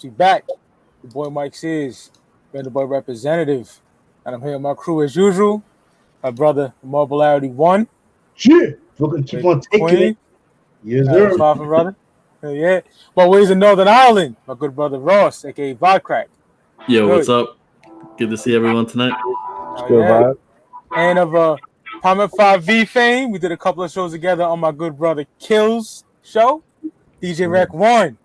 She back. The boy Mike Sears, been the boy representative. And I'm here with my crew as usual. My brother, Marvelarity One. Shit. We're going to keep on taking Queen. it. Yes, sir. Poppin', brother. Hell yeah. But ways in Northern Ireland, my good brother Ross, aka Vodcrack. Yo, what's up? Good to see everyone tonight. Still vibe. And of Palmet 5V fame, we did a couple of shows together on my good brother Kill's show. DJ Wreck-1ne.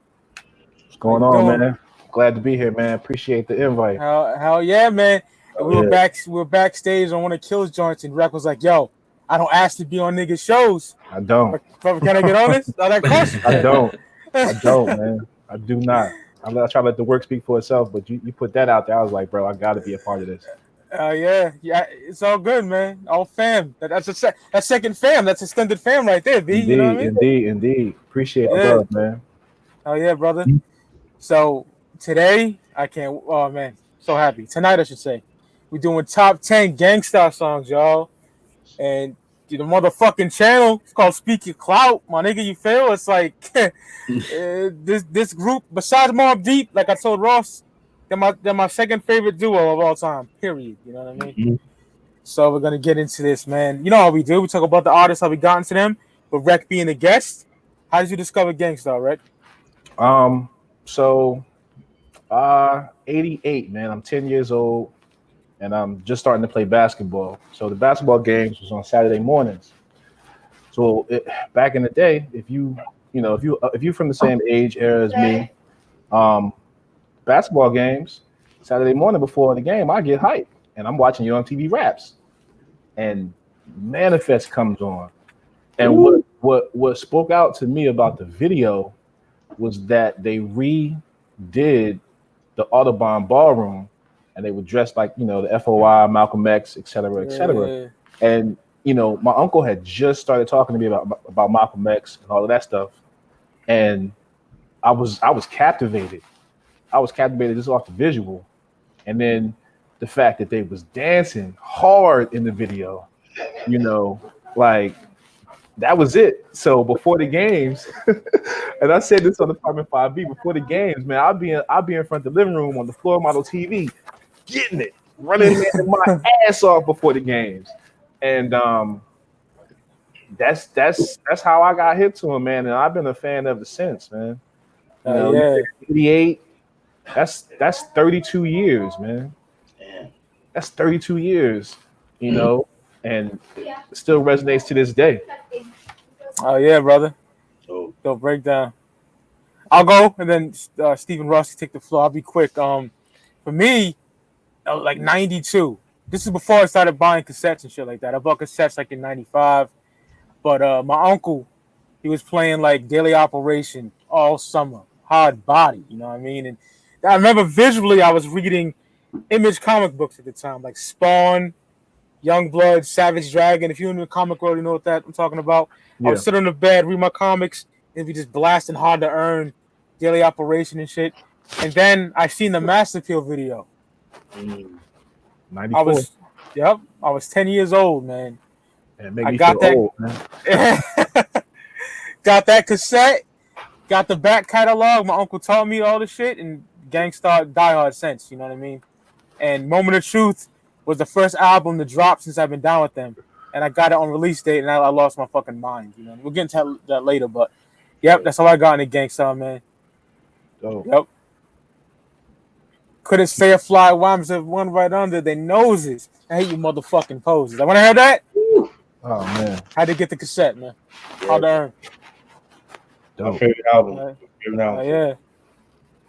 What's going on, man? Glad to be here, man. Appreciate the invite. Hell yeah, man. And we were backstage on one of Kill's joints, and Wreck was like, "Yo, I don't ask to be on niggas' shows." I don't. But can I get on this? That question? I don't, man. I do not. I try to let the work speak for itself, but you put that out there. I was like, bro, I got to be a part of this. Yeah, it's all good, man. All fam. That's second fam. That's extended fam right there, B. Indeed, you know what I mean? Indeed. Appreciate the love, man. Oh yeah, brother. So today, I can't. Oh man, so happy. Tonight, I should say, we're doing top 10 Gang Starr songs, y'all. And the motherfucking channel, it's called Speak Ya Clout, my nigga. You feel? It's like this group, besides Mobb Deep, like I told Ross, they're my second favorite duo of all time. Period. You know what I mean? Mm-hmm. So we're gonna get into this, man. You know how we do. We talk about the artists, how we got into them. But Rec being a guest, how did you discover Gang Starr, Rec? 88, man. I'm 10 years old, and I'm just starting to play basketball. So the basketball games was on Saturday mornings. So back in the day, if you're from the same age era as me, basketball games Saturday morning before the game, I get hyped, and I'm watching you on TV raps, and Manifest comes on, and what spoke out to me about the video was that they redid the Audubon Ballroom, and they were dressed like, the FOI, Malcolm X, et cetera, et cetera. Yeah. And, my uncle had just started talking to me about Malcolm X and all of that stuff. And I was captivated. I was captivated just off the visual. And then the fact that they was dancing hard in the video, like, that was it. So before the games, and I said this on the Department 5B, before the games, man, I'll be in front of the living room on the floor model TV, getting it, running my ass off before the games. And that's how I got hit to him, man. And I've been a fan ever since, man. 88, that's 32 years, man. That's 32 years, and it still resonates to this day. Oh yeah, brother. So breakdown. I'll go, and then Stephen Ross can take the floor. I'll be quick. For me, like 92. This is before I started buying cassettes and shit like that. I bought cassettes like in 95. But my uncle, he was playing like Daily Operation all summer. Hard Body, you know what I mean? And I remember visually I was reading Image comic books at the time, like Spawn, Youngblood, Savage Dragon. If you're in the comic world, you know what that I'm talking about. Yeah. I would sit on the bed, read my comics, and be just blasting Hard to Earn, Daily Operation and shit. And then I seen the Master Appeal video. 94. I was 10 years old, man. I got that old, man. Got that cassette, got the back catalog. My uncle taught me all the shit, and Gang Starr diehard since, you know what I mean? And Moment of Truth was the first album to drop since I've been down with them. And I got it on release date, and I lost my fucking mind. We'll get into that later, but that's how I got into Gang Starr, man. Dope. Yep. Couldn't say a fly rhymes if one right under their noses. I hate you motherfucking poses. I want to hear that. Oh man. Had to get the cassette, man. Hard to Earn. Dope. My favorite album. Yeah.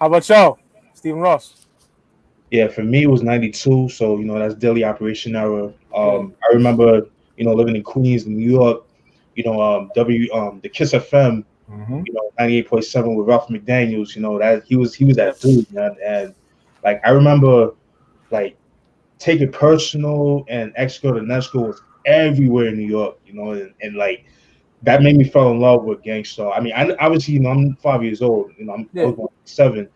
How about y'all? Stephen Ross. Yeah, for me it was 92, so that's Daily Operation era. I remember, living in Queens, New York, the Kiss FM, 98.7 with Ralph McDaniels, that he was that dude, man. And like I remember like Take It Personal and X Girl to Next Girl was everywhere in New York, and like that made me fall in love with Gang Starr. I mean, obviously, I'm 5 years old, I was 7.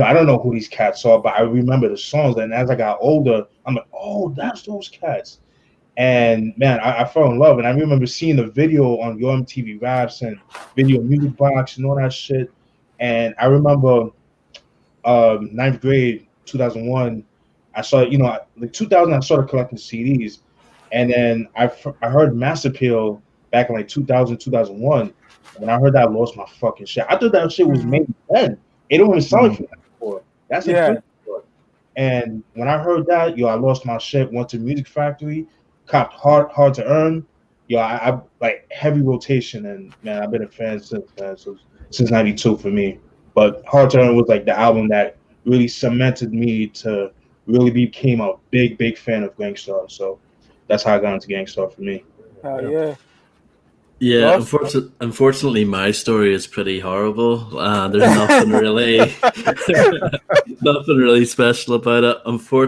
I don't know who these cats are, but I remember the songs. And as I got older, I'm like, oh, that's those cats. And man, I fell in love. And I remember seeing the video on Your MTV Raps and Video Music Box and all that shit. And I remember ninth grade, 2001. I saw, like 2000, I started collecting CDs, and then I heard Mass Appeal back in like 2000, 2001. When I heard that, I lost my fucking shit. I thought that shit was made then. It don't even sound like that before. That's a And when I heard that, I lost my shit. Went to Music Factory, copped Hard to Earn. I like heavy rotation, and man, I've been a fan since, man. So since '92 for me. But Hard to Earn was like the album that really cemented me to really became a big fan of Gang Starr. So that's how I got into Gang Starr for me. Yeah. Yeah, unfortunately, my story is pretty horrible. There's nothing really special about it.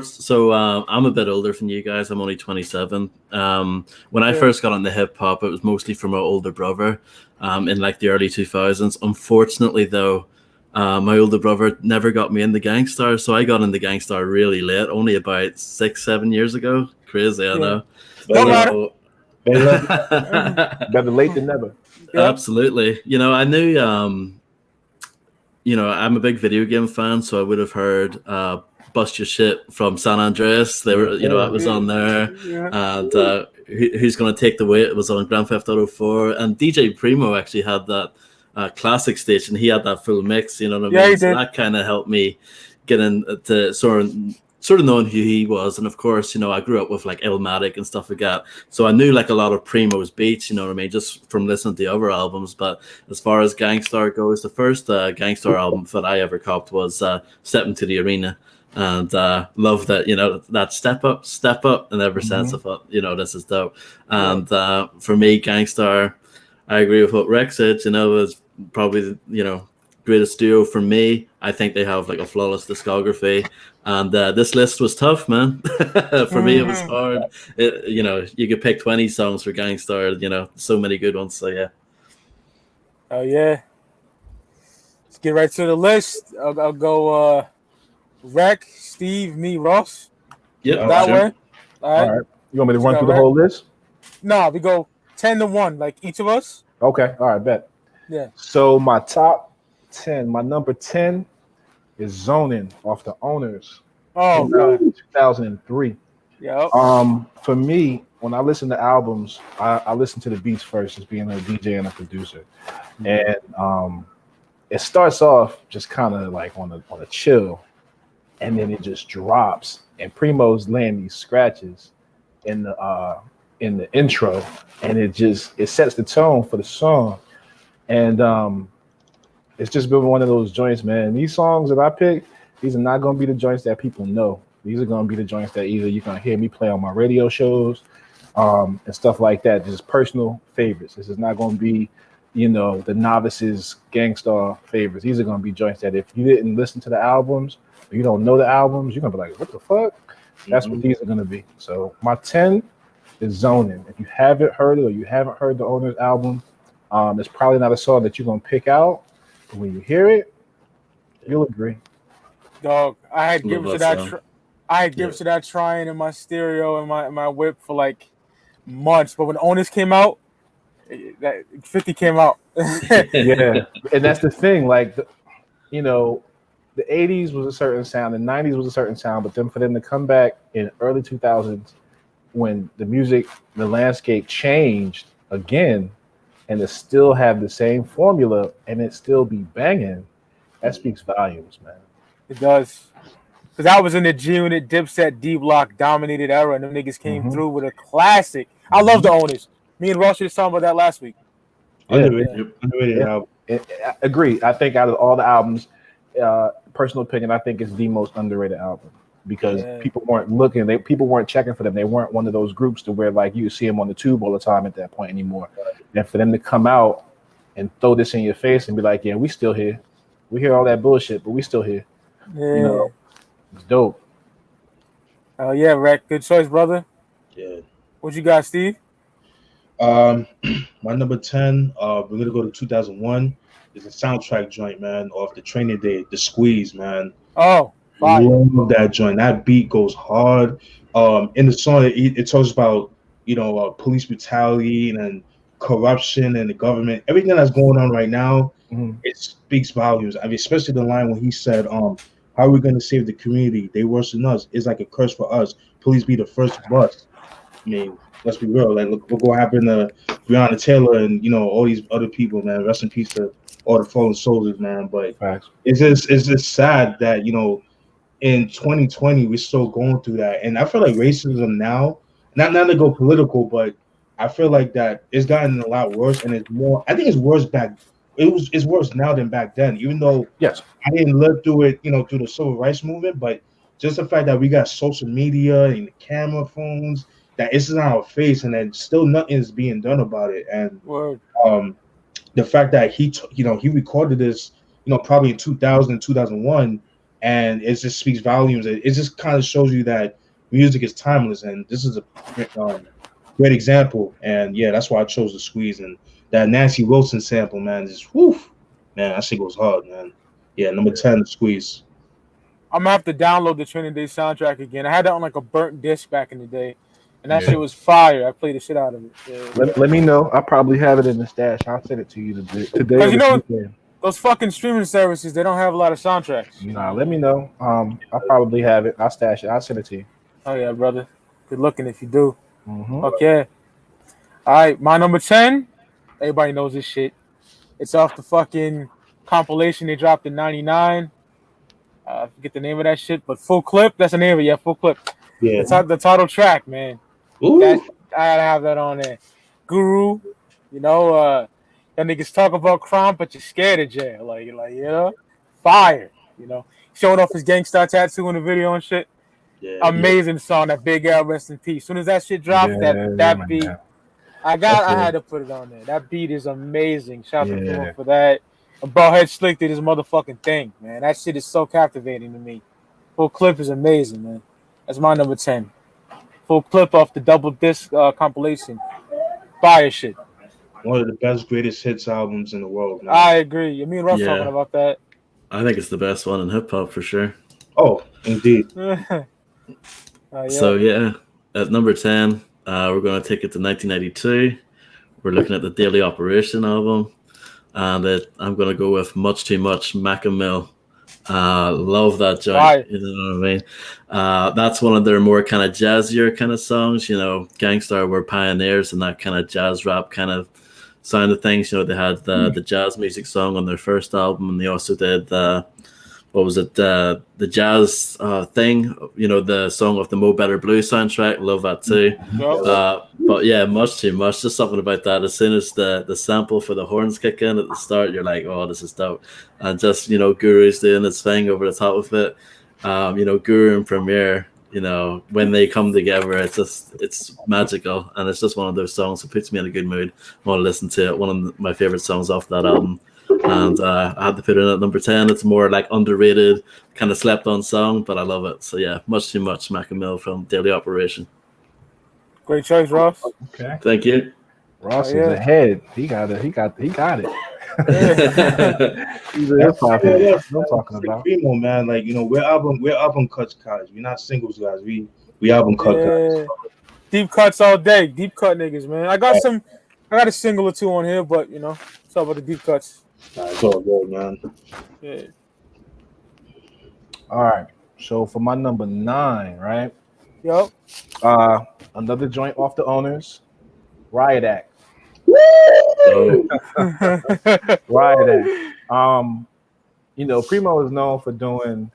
So I'm a bit older than you guys. I'm only 27. When I first got into hip hop, it was mostly from my older brother in like the early 2000s. Unfortunately, though, my older brother never got me into Gang Starr, so I got into Gang Starr really late, only about 6-7 years ago. Crazy, I know. Better late than never. Absolutely. I knew I'm a big video game fan, so I would have heard Bust Your Shit from San Andreas. They were, I was on there. And Who's Gonna Take the Weight? It was on Grand Theft Auto 4. And DJ Primo actually had that classic station. He had that full mix, you know what I mean? So that kind of helped me get into sort of knowing who he was. And of course, I grew up with like Illmatic and stuff like that. So I knew like a lot of Primo's beats, you know what I mean, just from listening to the other albums. But as far as Gang Starr goes, the first Gang Starr album that I ever copped was Step Into the Arena. And love that, that step up. And ever since I thought, this is dope. And for me, Gang Starr, I agree with what Rex said, is probably, greatest duo for me. I think they have like a flawless discography, and this list was tough, man. For me, it was hard. You could pick 20 songs for Gang Starr. So many good ones. So yeah. Oh yeah. Let's get right to the list. I'll go. Rec, Steve, me, Ross. Yep. That way. All right. You want me to run through the whole list? No, we go 10-1, like each of us. Okay. All right. Bet. Yeah. So my top 10, my number 10 is Zonin off the Owners. Oh, God. 2003. Yeah. For me, when I listen to albums, I listen to the beats first, as being a DJ and a producer, and it starts off just kind of like on a chill, and then it just drops. And Primo's laying these scratches in the intro, and it sets the tone for the song, and it's just been one of those joints, man. These songs that I pick, these are not going to be the joints that people know. These are going to be the joints that either you're going to hear me play on my radio shows and stuff like that. Just personal favorites. This is not going to be, the novices Gang Starr favorites. These are going to be joints that if you didn't listen to the albums or you don't know the albums, you're going to be like, what the fuck? That's what these are going to be. So my 10 is Zonin. If you haven't heard it or you haven't heard the Owner's album, it's probably not a song that you're going to pick out. But when you hear it, you'll agree. Dog, I had given to that. I had given to that trying in my stereo and my whip for like months. But when Owners came out, that 50 came out. Yeah, and that's the thing. Like, the 80s was a certain sound, the 90s was a certain sound, but then for them to come back in early 2000s, when the landscape changed again, and to still have the same formula and it still be banging, that speaks volumes, man. It does. Because I was in the G-Unit, Dipset, D-Block dominated era, and them niggas came through with a classic. I love the Owners. Me and Ross were just talking about that last week. Underrated album. I agree. I think out of all the albums, personal opinion, I think it's the most underrated album because people weren't looking. People weren't checking for them. They weren't one of those groups to where like you see them on the tube all the time at that point anymore. And for them to come out and throw this in your face and be like, yeah, we still here. We hear all that bullshit, but we still here. Yeah. It's dope. Oh yeah, Rec. Good choice, brother. Yeah. What you got, Steve? My number 10, we're gonna go to 2001. It's a soundtrack joint, man, off the Training Day, The Squeeze, man. Oh, I love that joint. That beat goes hard. In the song, it talks about police brutality and corruption and the government, everything that's going on right now. It speaks volumes. I mean, especially the line when he said, How are we going to save the community? They worse than us. It's like a curse for us. Please be the first to bust. I mean, let's be real. Like, look what happened to Breonna Taylor and all these other people, man. Rest in peace to all the fallen soldiers, man. But Facts. it's just sad that in 2020 we're still going through that, and I feel like racism now, not to go political, but I feel like that it's gotten a lot worse, and it's more. I think it's worse back. It's worse now than back then. Even though Yes. I didn't live through it, through the civil rights movement, but just the fact that we got social media and the camera phones, that it's in our face, and then still nothing is being done about it. And the fact that he recorded this, probably in 2000, 2001, and it just speaks volumes. It just kind of shows you that music is timeless, and this is a great example. And yeah, that's why I chose the Squeeze, and that Nancy Wilson sample, man, just man, that shit goes hard, man. Yeah, number 10, the Squeeze. I'm gonna have to download the Training Day soundtrack again. I had that on like a burnt disc back in the day, and that shit was fire. I played the shit out of it. Yeah. Let me know. I probably have it in the stash. I'll send it to you today. Because those fucking streaming services, they don't have a lot of soundtracks. Nah, let me know. I'll probably have it. I'll stash it. I'll send it to you. Oh yeah, brother. Good looking if you do. Mm-hmm. Okay. All right, my number 10. Everybody knows this shit. It's off the fucking compilation they dropped in '99. I forget the name of that shit, but Full Clip. That's the name of it. Yeah, Full Clip. Yeah. The title track, man. I gotta have that on there. Guru, that niggas talk about crime, but you're scared of jail. Like, fire. Showing off his Gang Starr tattoo in the video and shit. Yeah, amazing song. That Big L, rest in peace. Soon as that shit dropped, that beat, I had to put it on there. That beat is amazing. Shout out to him for that. And Ballhead Slick did his motherfucking thing, man. That shit is so captivating to me. Full Clip is amazing, man. That's my number 10. Full Clip off the double disc compilation. Fire shit. One of the best greatest hits albums in the world, man. I agree. Me and Russ talking about that. I think it's the best one in hip hop for sure. Oh, indeed. So yeah, at number 10, we're going to take it to 1992. We're looking at the Daily Operation album, and I'm going to go with Much Too Much, Mac and Mill. Love that joint. Right. You know what I mean? That's one of their more kind of jazzier kind of songs. Gang Starr were pioneers in that kind of jazz rap kind of sound of things. They had the jazz music song on their first album, and they also did the jazz thing, the song of the Mo Better Blues soundtrack. Love that too. But yeah, Much Too Much. Just something about that. As soon as the sample for the horns kick in at the start, you're like, oh, this is dope. And just, Guru's doing its thing over the top of it. Guru and Premier, when they come together, it's magical. And it's just one of those songs that puts me in a good mood. I want to listen to it. One of my favorite songs off that album. And I had to put it in at number 10. It's more like underrated, kind of slept on song, but I love it. So yeah, Much Too Much, Mac and Mill from Daily Operation. Great choice, Ross. Okay. Thank you. Ross is ahead. He got it. He's a hip hop. That's what I'm talking about. Primo, man, like we're album cuts guys. We're not singles guys. We album cut guys. Deep cuts all day. Deep cut niggas, man. I got a single or two on here, but it's all about the deep cuts. It's all good, man. Yeah. All right. So for my number 9, right? Yep. Another joint off the Owners, Riot Act. Riot Act. Primo is known for doing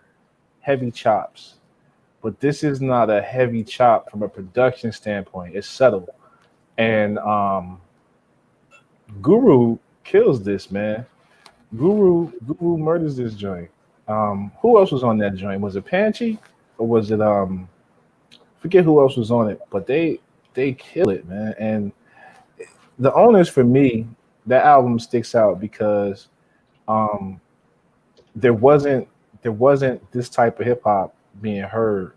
heavy chops, but this is not a heavy chop from a production standpoint. It's subtle, and Guru kills this, man. Guru murders this joint. Who else was on that joint? Was it Panchi or was it forget who else was on it, but they kill it, man. And the Owners, for me, that album sticks out because there wasn't this type of hip hop being heard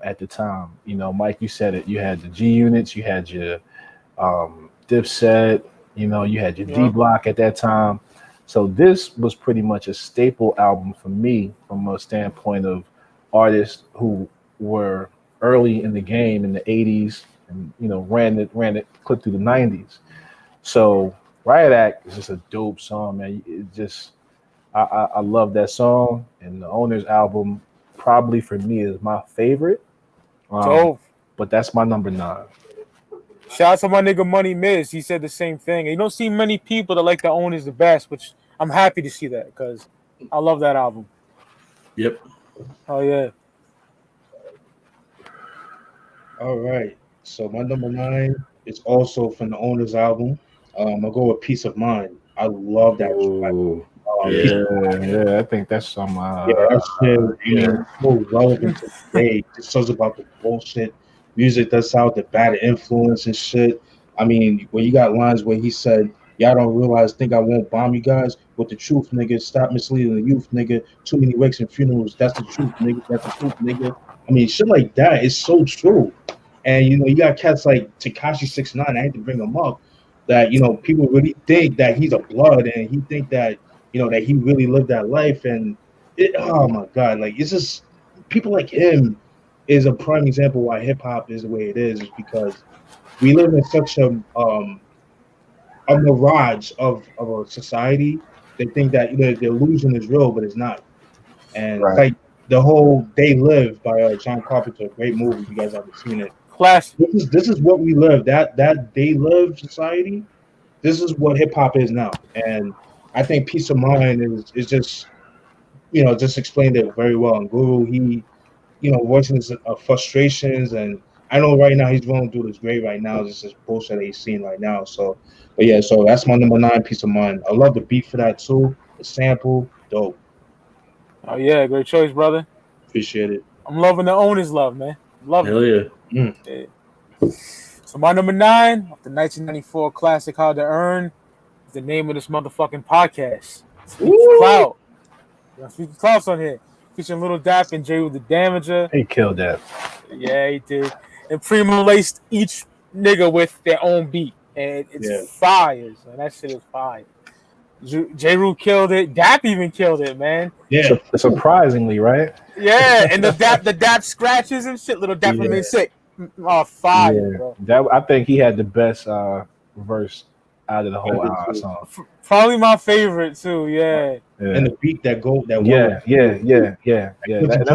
at the time. Mike, you said it. You had the G Units, you had your Dipset, you had your D Block at that time. So this was pretty much a staple album for me from a standpoint of artists who were early in the game in the 80s and ran it clip through the 90s. So Riot Act is just a dope song, man. It just I love that song, and the Owner's album probably for me is my favorite. But that's my number 9. Shout out to my nigga Money Miz. He said the same thing. You don't see many people that like the Owners the best, which I'm happy to see that because I love that album. Yep. Oh yeah. All right. So my number 9 is also from the Owner's album. I'll go with Peace of Mind. I love that track. Yeah, I think that's some. That shit, so relevant to today. It says about the bullshit music that's out, the bad influence and shit. I mean, when you got lines where he said, "Y'all don't realize, think I won't bomb you guys with the truth, nigga. Stop misleading the youth, nigga. Too many wakes and funerals. That's the truth, nigga. That's the truth, nigga." I mean, shit like that is so true. And you got cats like Tekashi 6ix9ine. I hate to bring him up. That people really think that he's a blood, and he think that that he really lived that life. And oh my god, like it's just people like him is a prime example why hip hop is the way it is because we live in such a mirage of a society. They think that the illusion is real, but it's not. And like the whole "They Live" by John Carpenter, great movie. If you guys haven't seen it, classic. This is what we live. That "They Live" society. This is what hip hop is now, and I think Peace of Mind is just just explained it very well. And Guru, he voicing his frustrations, and I know right now he's going through this great right now. This is bullshit that he's seeing right now. So, but yeah, so that's my number 9, Peace of Mind. I love the beat for that too. The sample, dope. Oh yeah, great choice, brother. Appreciate it. I'm loving the Owner's love, man. Love Hell it. Yeah. So my number 9, the 1994 classic "Hard to Earn," is the name of this motherfucking podcast. Speak Clout. Speak Clout's on here. Featuring Lil Dap and J with the Damager. He killed that. Yeah, he did. And Primo laced each nigga with their own beat. And it's fire. So that shit is fire. J-Rue killed it. Dap even killed it, man. Yeah. Surprisingly, right? Yeah, and the Dap scratches and shit. Little Dap from sick. Oh, fire, bro. I think he had the best verse out of the whole song. Probably my favorite too. Yeah. And the beat that That's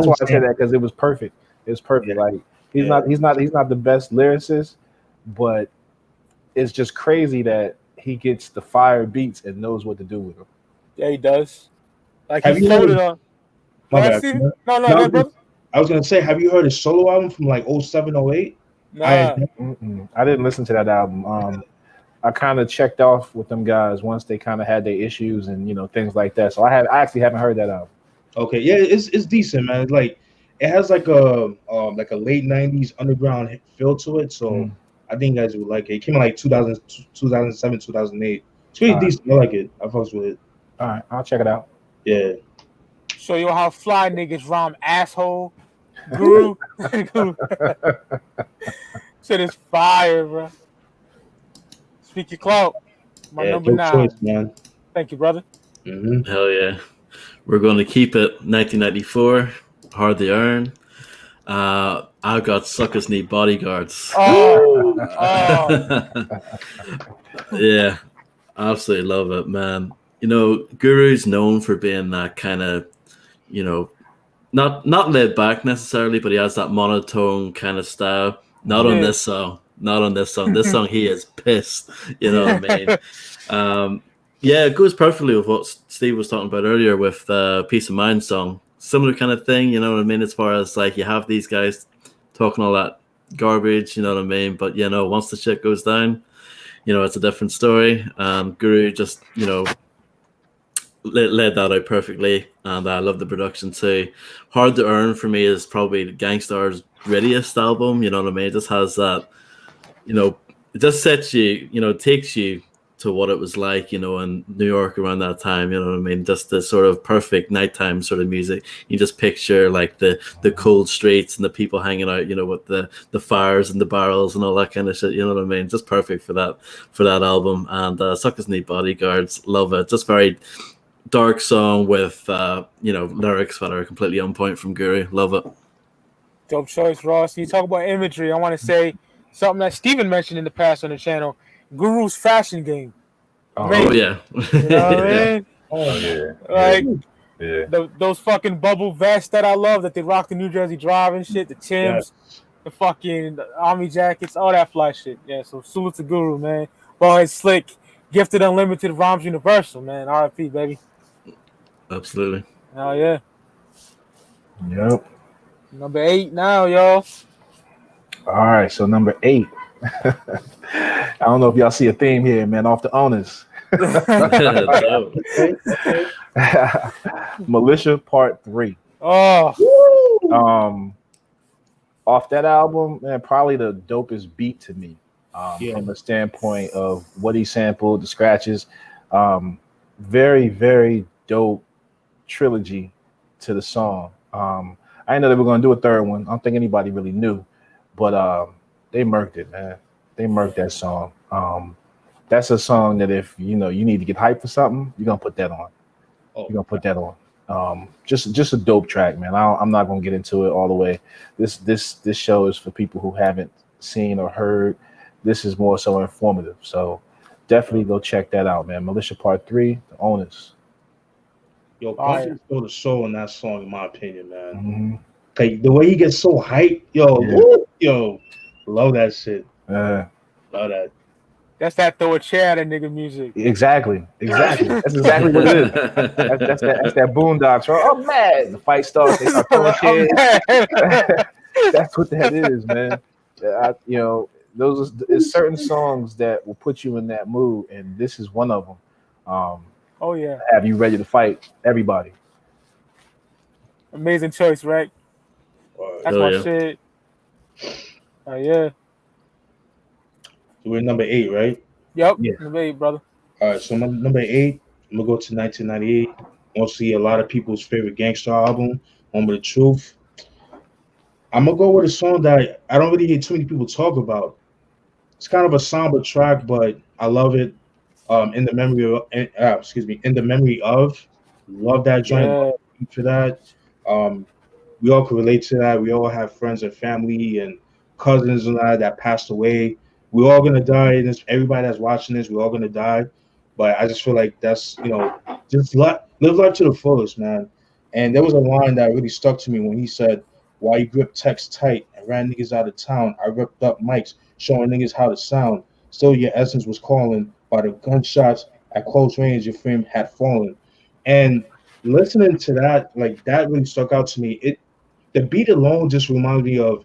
why I said that because it was perfect. It was perfect. Like he's not the best lyricist, but it's just crazy that he gets the fire beats and knows what to do with them. Yeah, he does. Like he floated on. No, brother. I was gonna say, have you heard his solo album from like 07, 08? Nah. I didn't listen to that album. I kind of checked off with them guys once they kind of had their issues and things like that. So I actually haven't heard that album. Okay, yeah, it's decent, man. It's like it has like a late 90s underground feel to it. So I think you guys would like it. It came in like 2007, 2008. It's pretty decent. I like it. I fucks with it. All right, I'll check it out. Yeah. Show you how fly niggas rhyme, asshole. Guru. Shit is fire, bro. Speak your clout. My number 9. Choice, man. Thank you, brother. Mm-hmm. Hell yeah. We're going to keep it 1994. Hard to Earn. I've got Suckers Need Bodyguards. Oh. Yeah. Absolutely love it, man. Guru's known for being that kind of, not laid back necessarily, but he has that monotone kind of style. Not on this song. This song, he is pissed. You know what I mean? Yeah, it goes perfectly with what Steve was talking about earlier with Peace of Mind song. Similar kind of thing, you know what I mean? As far as like you have these guys talking all that garbage, you know what I mean? But once the shit goes down, it's a different story. Guru just, laid that out perfectly, and I love the production too. Hard to Earn for me is probably Gang Starr's grittiest album, you know what I mean? It just has that, it just sets you, takes you to what it was like, in New York around that time, you know what I mean? Just the sort of perfect nighttime sort of music. You just picture like the cold streets and the people hanging out, with the fires and the barrels and all that kind of shit, you know what I mean? Just perfect for that album. And Suckers Need Bodyguards, love it. Just very dark song with lyrics that are completely on point from Guru. Love it. Dope choice, Ross. You talk about imagery. I want to say something that Steven mentioned in the past on the channel. Guru's fashion game. Oh yeah. You know what I mean? Oh yeah. Like Yeah. those fucking bubble vests that I love that they rock the New Jersey Drive and shit, the Timbs, the fucking army jackets, all that fly shit. Yeah, so salute to Guru, man. Ballhead Slick, gifted unlimited rhymes universal, man. R.I.P. baby. Absolutely. Oh yeah. Yep. Number 8 now, y'all. All right, so number 8. I don't know if y'all see a theme here, man. Off the owners. Dope. Militia Part 3. Oh. Off that album, man, probably the dopest beat to me. From the standpoint of what he sampled, the scratches. Very, very dope trilogy to the song. I didn't know they were going to do a third one. I don't think anybody really knew, but they murked it, man. They murked that song. That's a song that if you need to get hyped for something, you're gonna put that on. You're gonna put that on. Just a dope track, man. I'm not gonna get into it all the way. This show is for people who haven't seen or heard. This is more so informative. So definitely go check that out, man. Militia Part 3, the owners. Yo, Bumpy stole the show in that song, in my opinion, man. Mm-hmm. Like the way he gets so hyped, yo, love that shit. Love that. That's that throw a chair at a nigga music. Exactly. That's exactly what it is. That's that Boondocks. Right? Oh man, the fight starts. They start throwing chairs. That's what that is, man. There's certain songs that will put you in that mood, and this is one of them. Oh yeah. Have you ready to fight everybody? Amazing choice, right? That's my shit. Oh yeah. So we're number 8, right? Yep. Yeah. Number 8, brother. All right. So number 8, I'm gonna go to 1998. Mostly a lot of people's favorite Gang Starr album, Moment of Truth. I'm gonna go with a song that I don't really hear too many people talk about. It's kind of a somber track, but I love it. In the memory of, love that joint. Yeah. For that, we all can relate to that. We all have friends and family and cousins and that passed away. We're all gonna die, and everybody that's watching this, we're all gonna die. But I just feel like that's just live life to the fullest, man. And there was a line that really stuck to me when he said, "While you grip text tight and ran niggas out of town, I ripped up mics, showing niggas how to sound. Still, your essence was calling. By the gunshots at close range, your frame had fallen." And listening to that, like that really stuck out to me. The beat alone just reminded me of,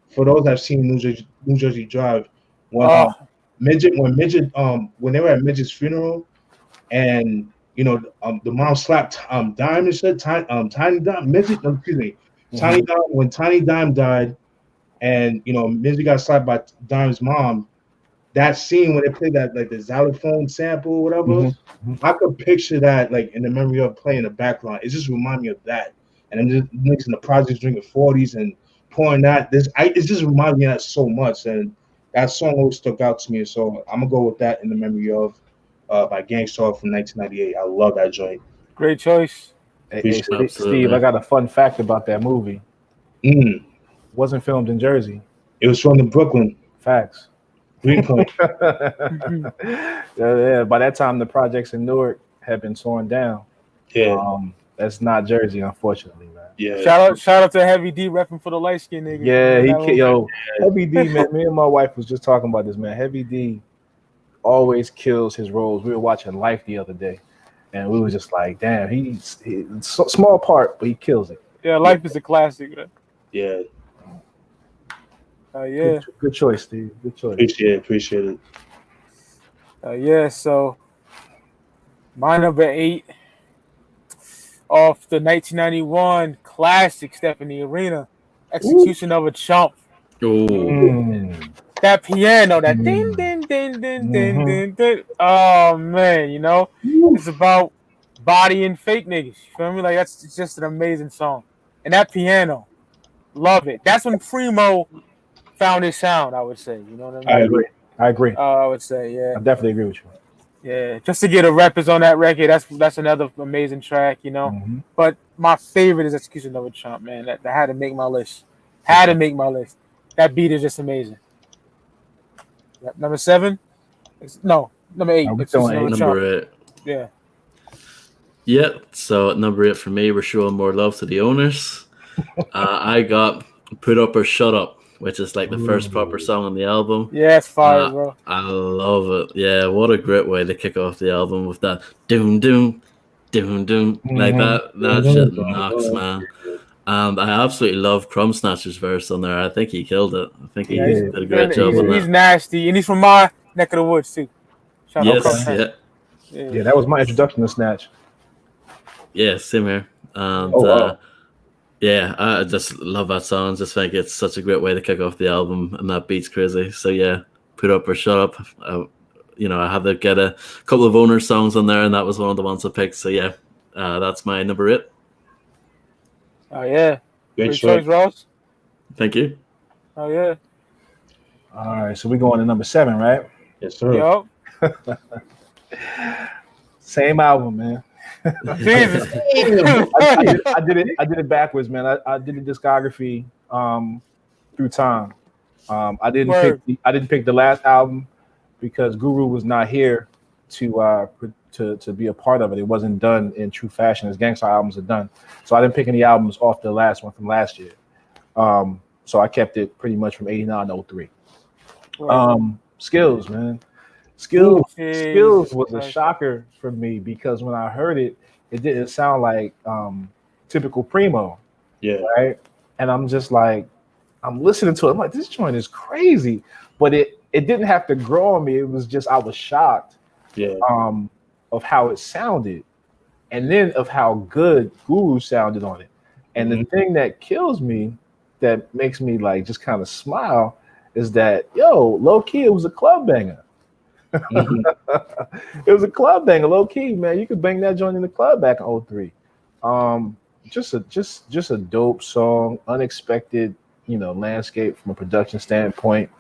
for those that have seen New Jersey Drive, when Midget when they were at Midget's funeral, and the mom slapped Dime and shit, Tiny Dime, Midget, excuse me, Tiny Dime, when Tiny Dime died, and Midget got slapped by Dime's mom. That scene when they played that, like the xylophone sample or whatever, I could picture that like in the memory of playing the background. It just reminded me of that. And then just niggas in the projects drinking 40s and pouring that. It just reminded me of that so much. And that song always stuck out to me. So I'm gonna go with that in the memory of by Gang Starr from 1998. I love that joint. Great choice. Hey, Steve, I got a fun fact about that movie. Wasn't filmed in Jersey. It was filmed in Brooklyn. Facts. 3 point. Yeah, by that time the projects in Newark had been torn down. Yeah. That's not Jersey, unfortunately, man. Yeah. Shout out to Heavy D repping for the light skin nigga. Yeah, Heavy D, man. Me and my wife was just talking about this, man. Heavy D always kills his roles. We were watching Life the other day, and we were just like, damn, he's small part, but he kills it. Yeah, Life is a classic, man. Yeah. Yeah. Good choice, Steve. Good choice. Appreciate it. Yeah, so my number 8 off the 1991 classic Stephanie Arena, Execution of a Chump. That piano, that din din din din din din din. Oh man, it's about body and fake niggas. You feel me? Like that's just an amazing song. And that piano, love it. That's when Primo found his sound, I would say. You know what I mean? I agree. I would say, yeah. I definitely agree with you. Yeah, just to get a rappers on that record, that's another amazing track, But my favorite is Execution of a Chump, man. That had to make my list. That beat is just amazing. Number 7? No, number 8. Number 8. Yeah. Yeah, so at number 8 for me, we're showing more love to the owners. I got Put Up or Shut Up, which is like the first proper song on the album. Yeah, it's fire, bro. I love it. Yeah, what a great way to kick off the album with that doom doom doom doom like that. That shit knocks, man. And I absolutely love Crumb Snatcher's verse on there. I think he killed it. I think he did a great job on that. He's nasty, and he's from my neck of the woods too. Yes, yeah, that was my introduction to Snatch. Yeah, same here. And yeah, I just love that song. Just think it's such a great way to kick off the album, and that beat's crazy. So yeah, Put Up or Shut Up. I had to get a couple of owner songs on there, and that was one of the ones I picked. So yeah, that's my number 8. Oh yeah, great choice, Ross. Thank you. Oh yeah. All right, so we go on to number 7, right? Yes, sir. Yo. Same album, man. Jesus. I did it backwards, man. I did the discography through time. I didn't pick the last album because Guru was not here to be a part of it. It wasn't done in true fashion as Gang Starr albums are done. So I didn't pick any albums off the last one from last year. So I kept it pretty much from 89 to 03. Skills, man. Skills was a shocker for me because when I heard it, it didn't sound like typical Primo. Yeah. Right. And I'm just like, I'm listening to it. I'm like, this joint is crazy. But it didn't have to grow on me. It was just I was shocked. Yeah. Of how it sounded, and then of how good Guru sounded on it. And the thing that kills me, that makes me like just kind of smile, is that low key, it was a club banger. It was a club banger, low key, man. You could bang that joint in the club back in 03. Just a dope song, unexpected, landscape from a production standpoint.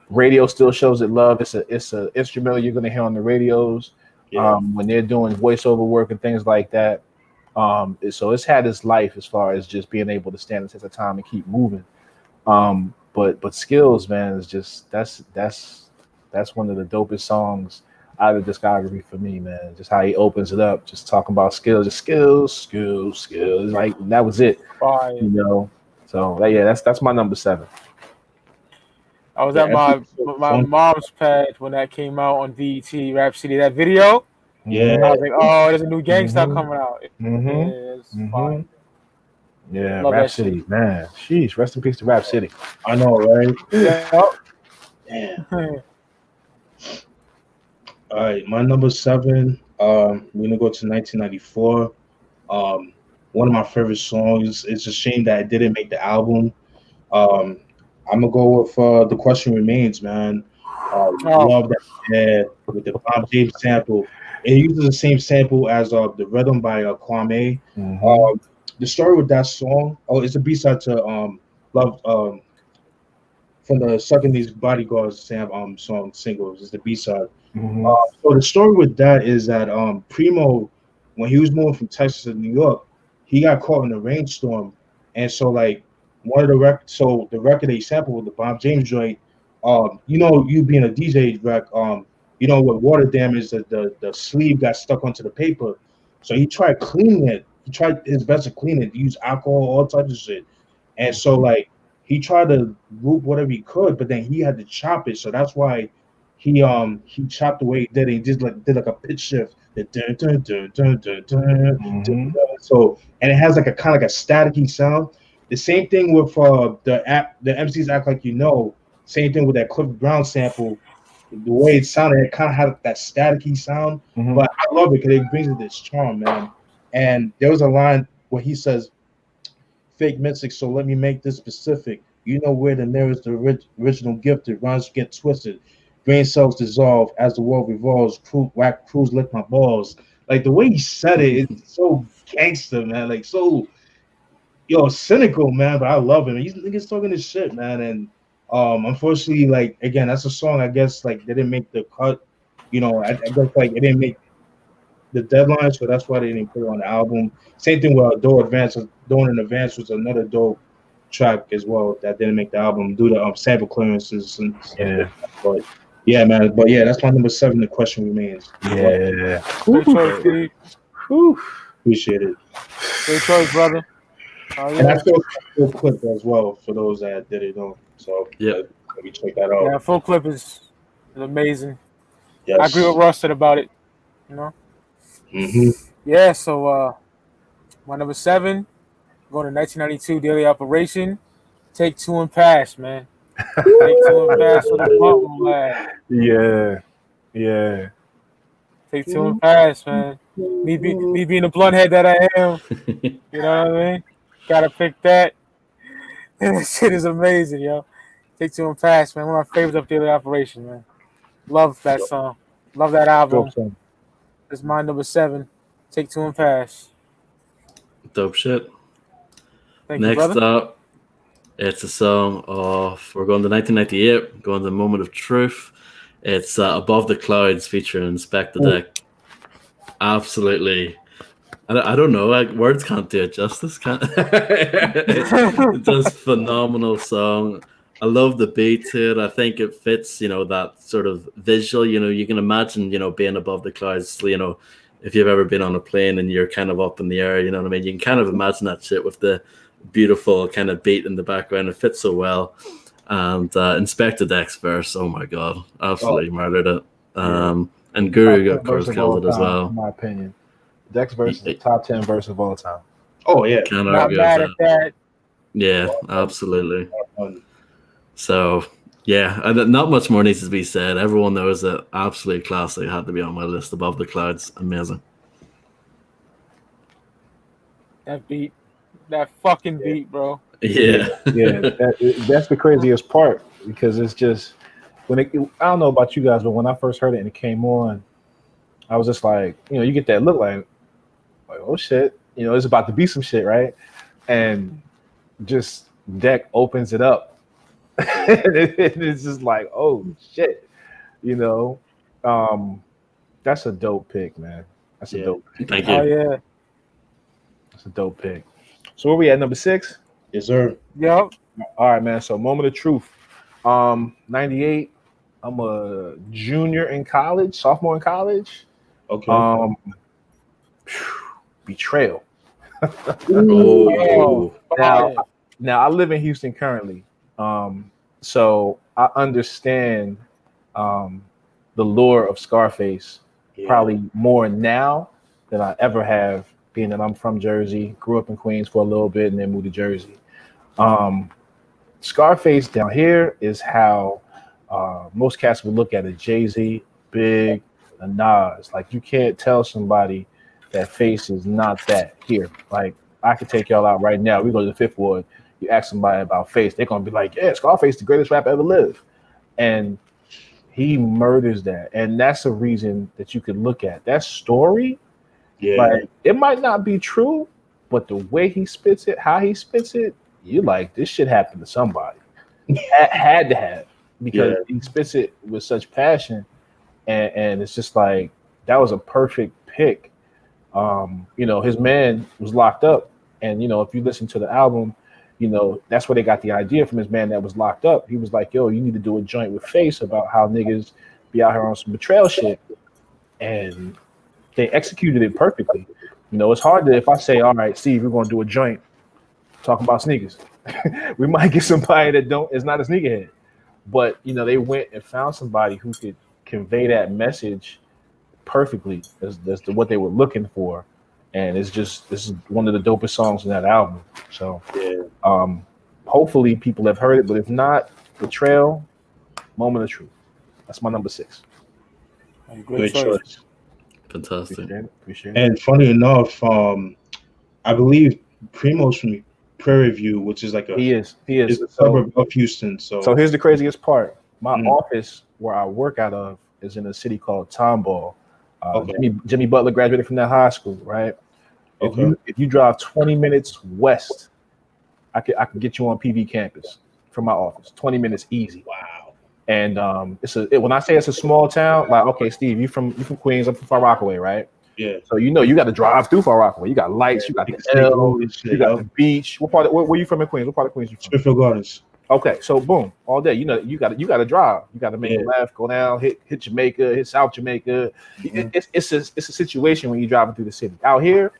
Radio still shows it love. It's a instrumental you're gonna hear on the radios. When they're doing voiceover work and things like that. So it's had its life as far as just being able to stand the test of time and keep moving. But Skills, man, is just that's one of the dopest songs out of the discography for me, man. Just how he opens it up, just talking about skills, just skills. Like that was it. Fire. So that's my number 7. I was at my mom's pad when that came out on VET Rap City. That video. Yeah. I was like, oh, there's a new Gang Starr coming out. Fine. Yeah, Love Rap City, man. Sheesh, rest in peace to Rap City. I know, right? Yeah. Damn. All right, my number 7. We're gonna go to 1994. One of my favorite songs. It's a shame that it didn't make the album. I'm gonna go with The Question Remains, man. Love that with the Bob James sample. It uses the same sample as the Rhythm by Kwame. The story with that song, it's a B-side to Love from the Sucking These Bodyguards song singles. It's the B-side. So the story with that is that Primo, when he was moving from Texas to New York, he got caught in a rainstorm, and so like one of the the record they sampled with the Bob James joint, you being a DJ, Wreck, with water damage, the sleeve got stuck onto the paper, so he tried cleaning it. He tried his best to clean it, use alcohol, all types of shit, and so like he tried to loop whatever he could, but then he had to chop it, so that's why he chopped the way he did it. He did like a pitch shift. So and it has like a kind of like a staticky sound. The same thing with the MCs Act Like You Know. Same thing with that Cliff Brown sample. The way it sounded, it kind of had that staticky sound. But I love it because it brings it this charm, man. And there was a line where he says, "Fake mystic, so let me make this specific. You know where the nearest original gifted rhymes get twisted. Brain cells dissolve as the world revolves. Whack crews lick my balls." Like the way he said it, it's so gangster, man. Like so, cynical, man. But I love him. He's niggas talking this shit, man. And unfortunately, like again, that's a song I guess like they didn't make the cut. I guess like it didn't make the deadline, so that's why they didn't put it on the album. Same thing with Door in Advance was another dope track as well that didn't make the album due to sample clearances and but yeah, man. But yeah, that's my number 7. The Question Remains. Yeah. Whew. Appreciate it. Great choice, brother. Oh, And yeah. I saw a full clip as well for those that didn't know. So let me check that out. Yeah, full clip is amazing. Yes. I agree with Rusted about it. You know. Mm-hmm. Yeah. So my number 7, going to 1992 Daily Operation. Take 2 and pass, man. Take 2 and pass for the bump, lad. Yeah. Take 2 and pass, man. Me being the blunt head that I am. You know what I mean? Gotta pick that. This shit is amazing, yo. Take 2 and pass, man. One of my favorites of Daily Operation, man. Love that song. Love that album. It's my number 7. Take 2 and pass. Dope shit. Thank Next you, brother. up, it's a song of, we're going to 1998, going to the Moment of Truth. It's Above the Clouds featuring Inspect the Deck. Absolutely. I don't know, like, words can't do it justice. It's just phenomenal song. I love the beat to it. I think it fits, that sort of visual. You can imagine, being above the clouds. If you've ever been on a plane and you're kind of up in the air, you know what I mean. You can kind of imagine that shit with the beautiful kind of beat in the background. It fits so well. And Inspector Deck's verse, oh my god, absolutely murdered it. And Guru, of course, killed it as well. In my opinion, Deck's verse is the top 10 verse of all time. Oh yeah, not mad at that. Yeah, absolutely. So yeah, not much more needs to be said. Everyone knows that absolute classic had to be on my list. Above the Clouds, amazing. That beat, that fucking beat, bro. Yeah. That's the craziest part, because it's just I don't know about you guys, but when I first heard it and it came on, I was just like, you get that look like oh shit, it's about to be some shit, right? And just Deck opens it up. And it's just like, oh shit, that's a dope pick, man. That's a dope pick. Thank you. Oh yeah, that's a dope pick. So where we at, number 6? Yes, sir. Yep. All right, man. So Moment of Truth. 98. I'm a junior in college, sophomore in college. Okay. Betrayal. Oh. Now I live in Houston currently. So I understand the lure of Scarface probably more now than I ever have, being that I'm from Jersey, grew up in Queens for a little bit and then moved to Jersey. Scarface down here is how most cats would look at it. Jay-Z, Big, and Nas. Like, you can't tell somebody that Face is not that here. Like, I could take y'all out right now. We go to the Fifth Ward. You ask somebody about Face, they're gonna be like, "Yeah, Scarface, the greatest rapper ever lived," and he murders that. And that's a reason that you could look at that story. Yeah, like, it might not be true, but the way he spits it, how he spits it, you're like, this shit happened to somebody. Had to have, because he spits it with such passion, and it's just like, that was a perfect pick. His man was locked up, and if you listen to the album, that's where they got the idea from. His man that was locked up. He was like, yo, you need to do a joint with Face about how niggas be out here on some betrayal shit. And they executed it perfectly. It's hard to, if I say, all right, Steve, we're going to do a joint talking about sneakers. We might get somebody that is not a sneakerhead. But, they went and found somebody who could convey that message perfectly as to what they were looking for. And this is one of the dopest songs in that album. So hopefully people have heard it, but if not, Betrayal, Moment of Truth. That's my number 6. Great choice. Fantastic. Appreciate it. And funny enough, I believe Primo's from Prairie View, which is like he is a suburb of Houston. So here's the craziest part. My office where I work out of is in a city called Tomball. Jimmy Butler graduated from that high school, right? If you drive 20 minutes west, I could get you on PV campus from my office. 20 minutes easy. Wow. And when I say it's a small town, like, okay, Steve, you from Queens, I'm from Far Rockaway, right? Yeah. So you got to drive through Far Rockaway. You got lights, you got the L, you got the beach. Where you from in Queens? What part of Queens you from? Smithfield Gardens. Okay, so boom, all day. You know, you got to drive. You got to make a left, go down, hit Jamaica, hit South Jamaica. Mhm. It's a situation when you're driving through the city. Out here,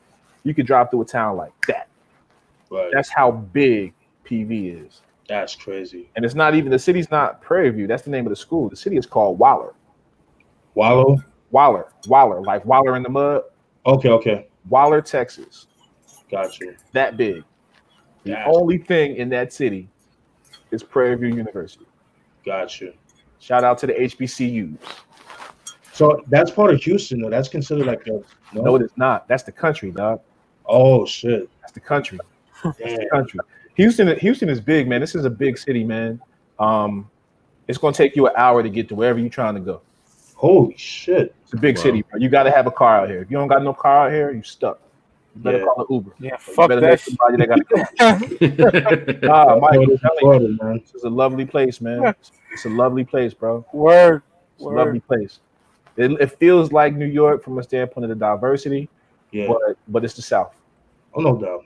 you could drive through a town like that. Right. That's how big PV is. That's crazy. And it's not even, the city's not Prairie View. That's the name of the school. The city is called Waller, like Waller in the mud. Okay. Waller, Texas. Gotcha. That big. The only thing in that city is Prairie View University. Gotcha. Shout out to the HBCUs. So that's part of Houston, though. That's considered like a No, it is not. That's the country, dog. Oh shit. That's the country. That's the country. Houston is big, man. This is a big city, man. It's gonna take you an hour to get to wherever you're trying to go. Holy shit. It's a big city, bro. You gotta have a car out here. If you don't got no car out here, you stuck. You better call an Uber. Yeah, fuck that. Somebody that gotta come. Man. This is a lovely place, man. It's a lovely place, bro. Word. It's a lovely place. It feels like New York from a standpoint of the diversity. Yeah. But it's the South. Oh, no doubt.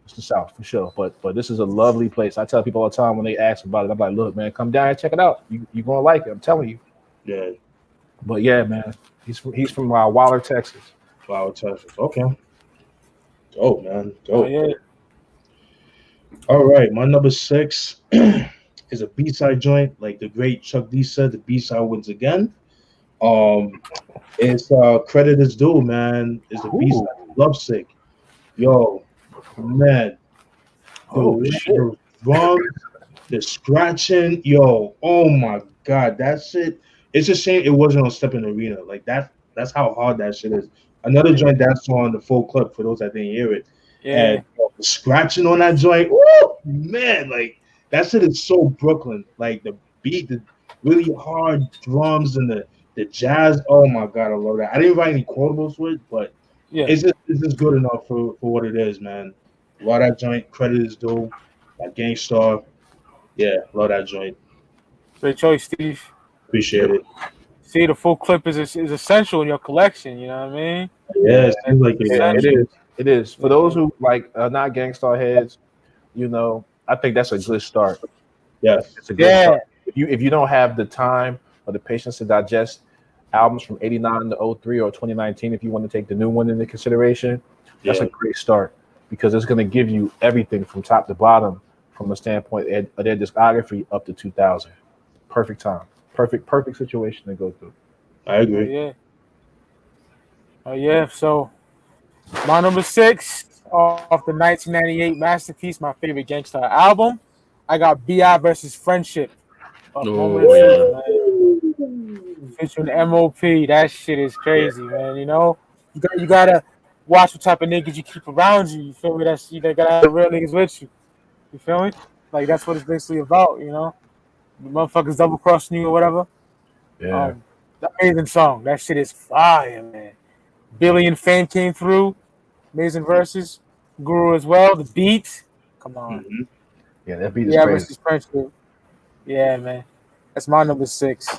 It's the South for sure. But this is a lovely place. I tell people all the time when they ask about it, I'm like, look, man, come down and check it out. You're gonna like it. I'm telling you. Yeah. But yeah, man, he's from Waller, Texas. Waller, Texas. Okay. Oh man. Oh yeah. All right, my number 6 is a B-side joint. Like the great Chuck D said, the B-side wins again. It's credit is due, man. It's the B-side Lovesick. Yo, man. The drums, the scratching, yo, oh my god, that shit. It's a shame it wasn't on Step in the Arena. Like that's how hard that shit is. Another joint that's on the full clip for those that didn't hear it. Yeah. And the scratching on that joint, woo, man, like that shit is so Brooklyn. Like the beat, the really hard drums and the jazz. Oh my god, I love that. I didn't write any quotables with it, but yeah, it's just good enough for what it is, man. Love that joint. Credit is due. Like Gang Starr. Yeah, love that joint. Great choice, Steve. Appreciate it. See, the full clip is essential in your collection. You know what I mean? Yeah, it seems like it is. It is. For those who like not Gang Starr heads, you know, I think that's a good start. Yes, it's a good start. If you don't have the time or the patience to digest albums from 89 to 03 or 2019, if you want to take the new one into consideration, that's a great start because it's going to give you everything from top to bottom from a standpoint of their discography up to 2000. Perfect time. Perfect situation to go through. I agree. Oh yeah. So my number 6 off the 1998 masterpiece, my favorite Gang Starr album, I got B.I. versus Friendship. Featuring MOP. That shit is crazy, man. You know, you gotta watch what type of niggas you keep around you. You feel me? You gotta have the real niggas with you. You feel me? Like that's what it's basically about. You know, the motherfuckers double crossing you or whatever. Yeah. The amazing song. That shit is fire, man. Billy and Fame came through. Amazing verses. Guru as well. The beat. Come on. Mm-hmm. Yeah, that beat is crazy. Versus Friendship. Yeah, man. That's my number 6.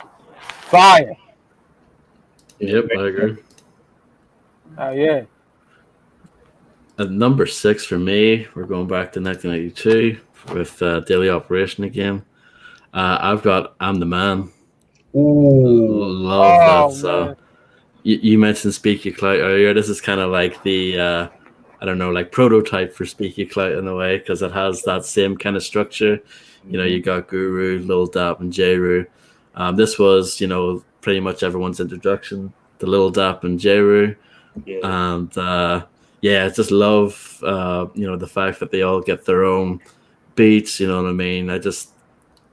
Fire. Yep, I agree. Oh, yeah. At number 6 for me, we're going back to 1992 with Daily Operation again. I've got I'm the Man. Ooh. Love that song. You mentioned Speak Ya Clout earlier. This is kind of like the, I don't know, like prototype for Speak Ya Clout in a way because it has that same kind of structure. You know, you got Guru, Lil Dap, and J-Ru. This was, you know, pretty much everyone's introduction to Lil Dap and J-Ru. Yeah. And, I just love, you know, the fact that they all get their own beats, you know what I mean? I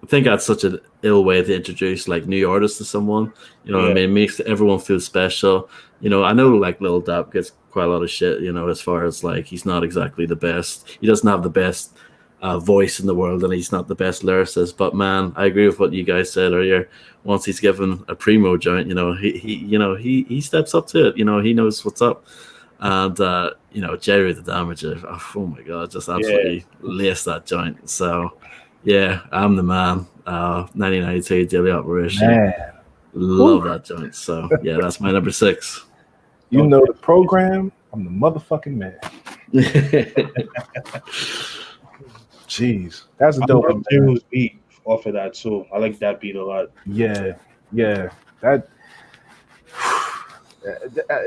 think that's such an ill way to introduce like new artists to someone. You know what I mean? It makes everyone feel special. You know, I know like Lil Dap gets quite a lot of shit, you know, as far as like he's not exactly the best. He doesn't have the best voice in the world and he's not the best lyricist. But man, I agree with what you guys said earlier. Once he's given a primo joint, you know, he steps up to it. You know, he knows what's up. And you know, Jerry the Damager, oh my god, just absolutely laced that joint. So yeah, I'm the Man. 1992 Daily Operation. Man. Love that joint. So yeah, that's my number 6. You know the program. I'm the motherfucking man. Jeez, that's a I dope love one. J-Will's beat off of that too. I like that beat a lot. Yeah. That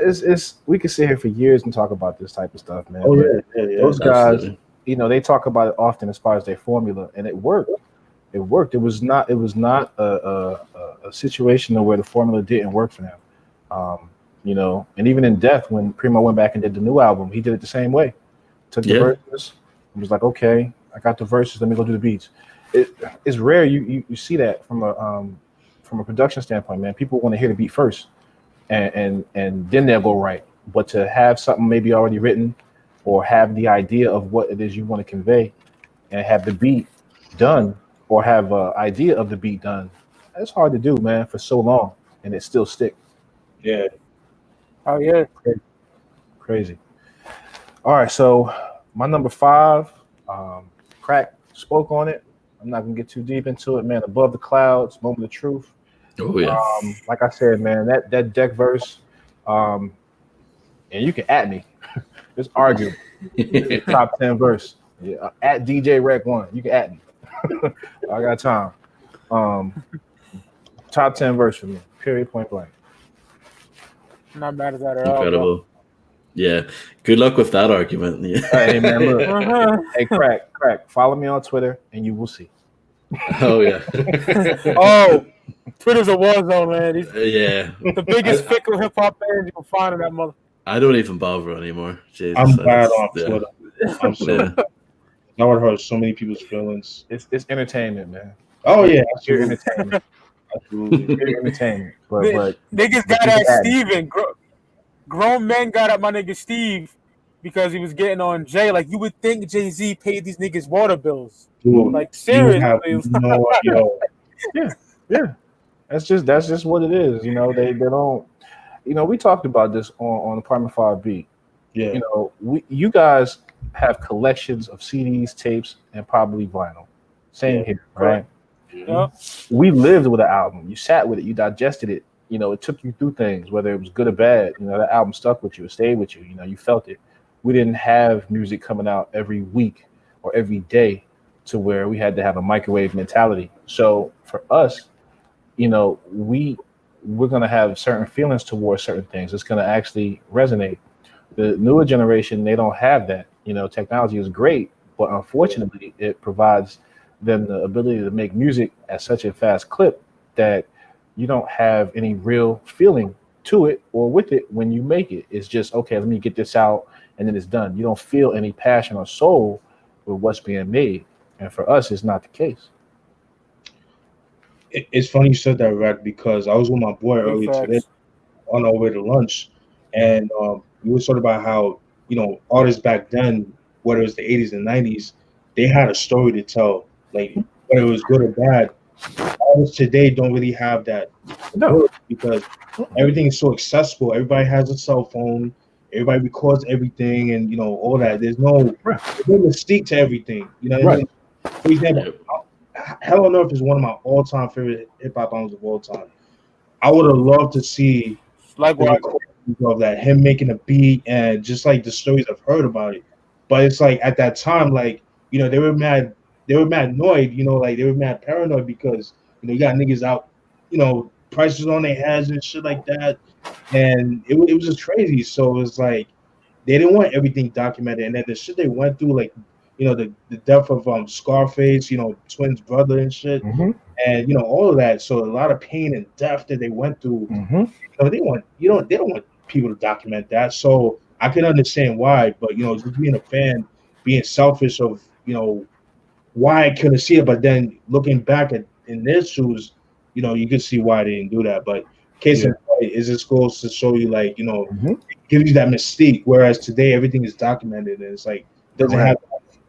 it's we could sit here for years and talk about this type of stuff, man. Oh But yeah. those guys, Absolutely. they talk about it often as far as their formula, and it worked. It worked. It was not a situation where the formula didn't work for them. And even in Death, when Primo went back and did the new album, he did it the same way. Took the verses and was like, okay, I got the verses, let me go do the beats. It's rare you see that from a production standpoint, man. People want to hear the beat first, and then they'll go right. But to have something maybe already written, or have the idea of what it is you want to convey, and have the beat done, or have an idea of the beat done, it's hard to do, man, for so long, and it still stick. Yeah. Oh yeah. Crazy. All right, so my number 5, Crack spoke on it. I'm not gonna get too deep into it, man. Above the Clouds, Moment of Truth. Oh yeah. Like I said, man, that deck verse, and you can at me. Just argue. Top 10 verse. Yeah, at DJ Wreck-1ne. You can at me. I got time. Top 10 verse for me. Period. Point blank. Not bad at that at all. Incredible. Yeah. Good luck with that argument. Yeah. Hey man, look. Hey, Crack. Follow me on Twitter, and you will see. Oh yeah. Oh, Twitter's a war zone, man. Yeah. The biggest fickle hip hop band you can find in that mother. I don't even bother anymore. Jesus, I'm bad on Twitter. I'm so Yeah. that would hurt so many people's feelings. It's entertainment, man. Oh yeah, Pure absolutely. entertainment. Absolutely. Pure entertainment. But Niggas got at Steven. Grown men got at my nigga Steve because he was getting on Jay. Like, you would think Jay-Z paid these niggas water bills. Dude, Like, you have seriously. no idea. yeah. That's just what it is. They don't. We talked about this on Apartment 5B. Yeah. You guys have collections of CDs, tapes, and probably vinyl. Same here, right? Yeah. We lived with an album. You sat with it. You digested it. It took you through things, whether it was good or bad. That album stuck with you. It stayed with you. You felt it. We didn't have music coming out every week or every day to where we had to have a microwave mentality. So for us, we're going to have certain feelings towards certain things. It's going to actually resonate. The newer generation, they don't have that. Technology is great, but unfortunately, it provides them the ability to make music at such a fast clip that you don't have any real feeling to it or with it when you make it. It's just, okay, let me get this out, and then it's done. You don't feel any passion or soul with what's being made. And for us, it's not the case. It's funny you said that, Red, because I was with my boy earlier today on our way to lunch, and we were talking about how artists back then, whether it was the 80s and 90s, they had a story to tell, like whether it was good or bad. Artists today don't really have that, because everything is so accessible. Everybody has a cell phone. Everybody records everything, and all that. There's no mystique to everything. What I mean? For example, Hell on Earth is one of my all-time favorite hip-hop albums of all time. I would have loved to see of that, him making a beat, and just like the stories I've heard about it. But it's like at that time, like they were mad annoyed, like they were mad paranoid because you got niggas out, prices on their heads and shit like that, and it was just crazy. So it was like they didn't want everything documented, and then the shit they went through, like the death of Scarface, Twins' brother and shit, and all of that. So a lot of pain and death that they went through. They don't want people to document that. So I can understand why, but just being a fan, being selfish of why I couldn't see it, but then looking back in their shoes, you could see why they didn't do that. But case in point, is this goes to show you, like, it gives you that mystique. Whereas today everything is documented, and it's like doesn't have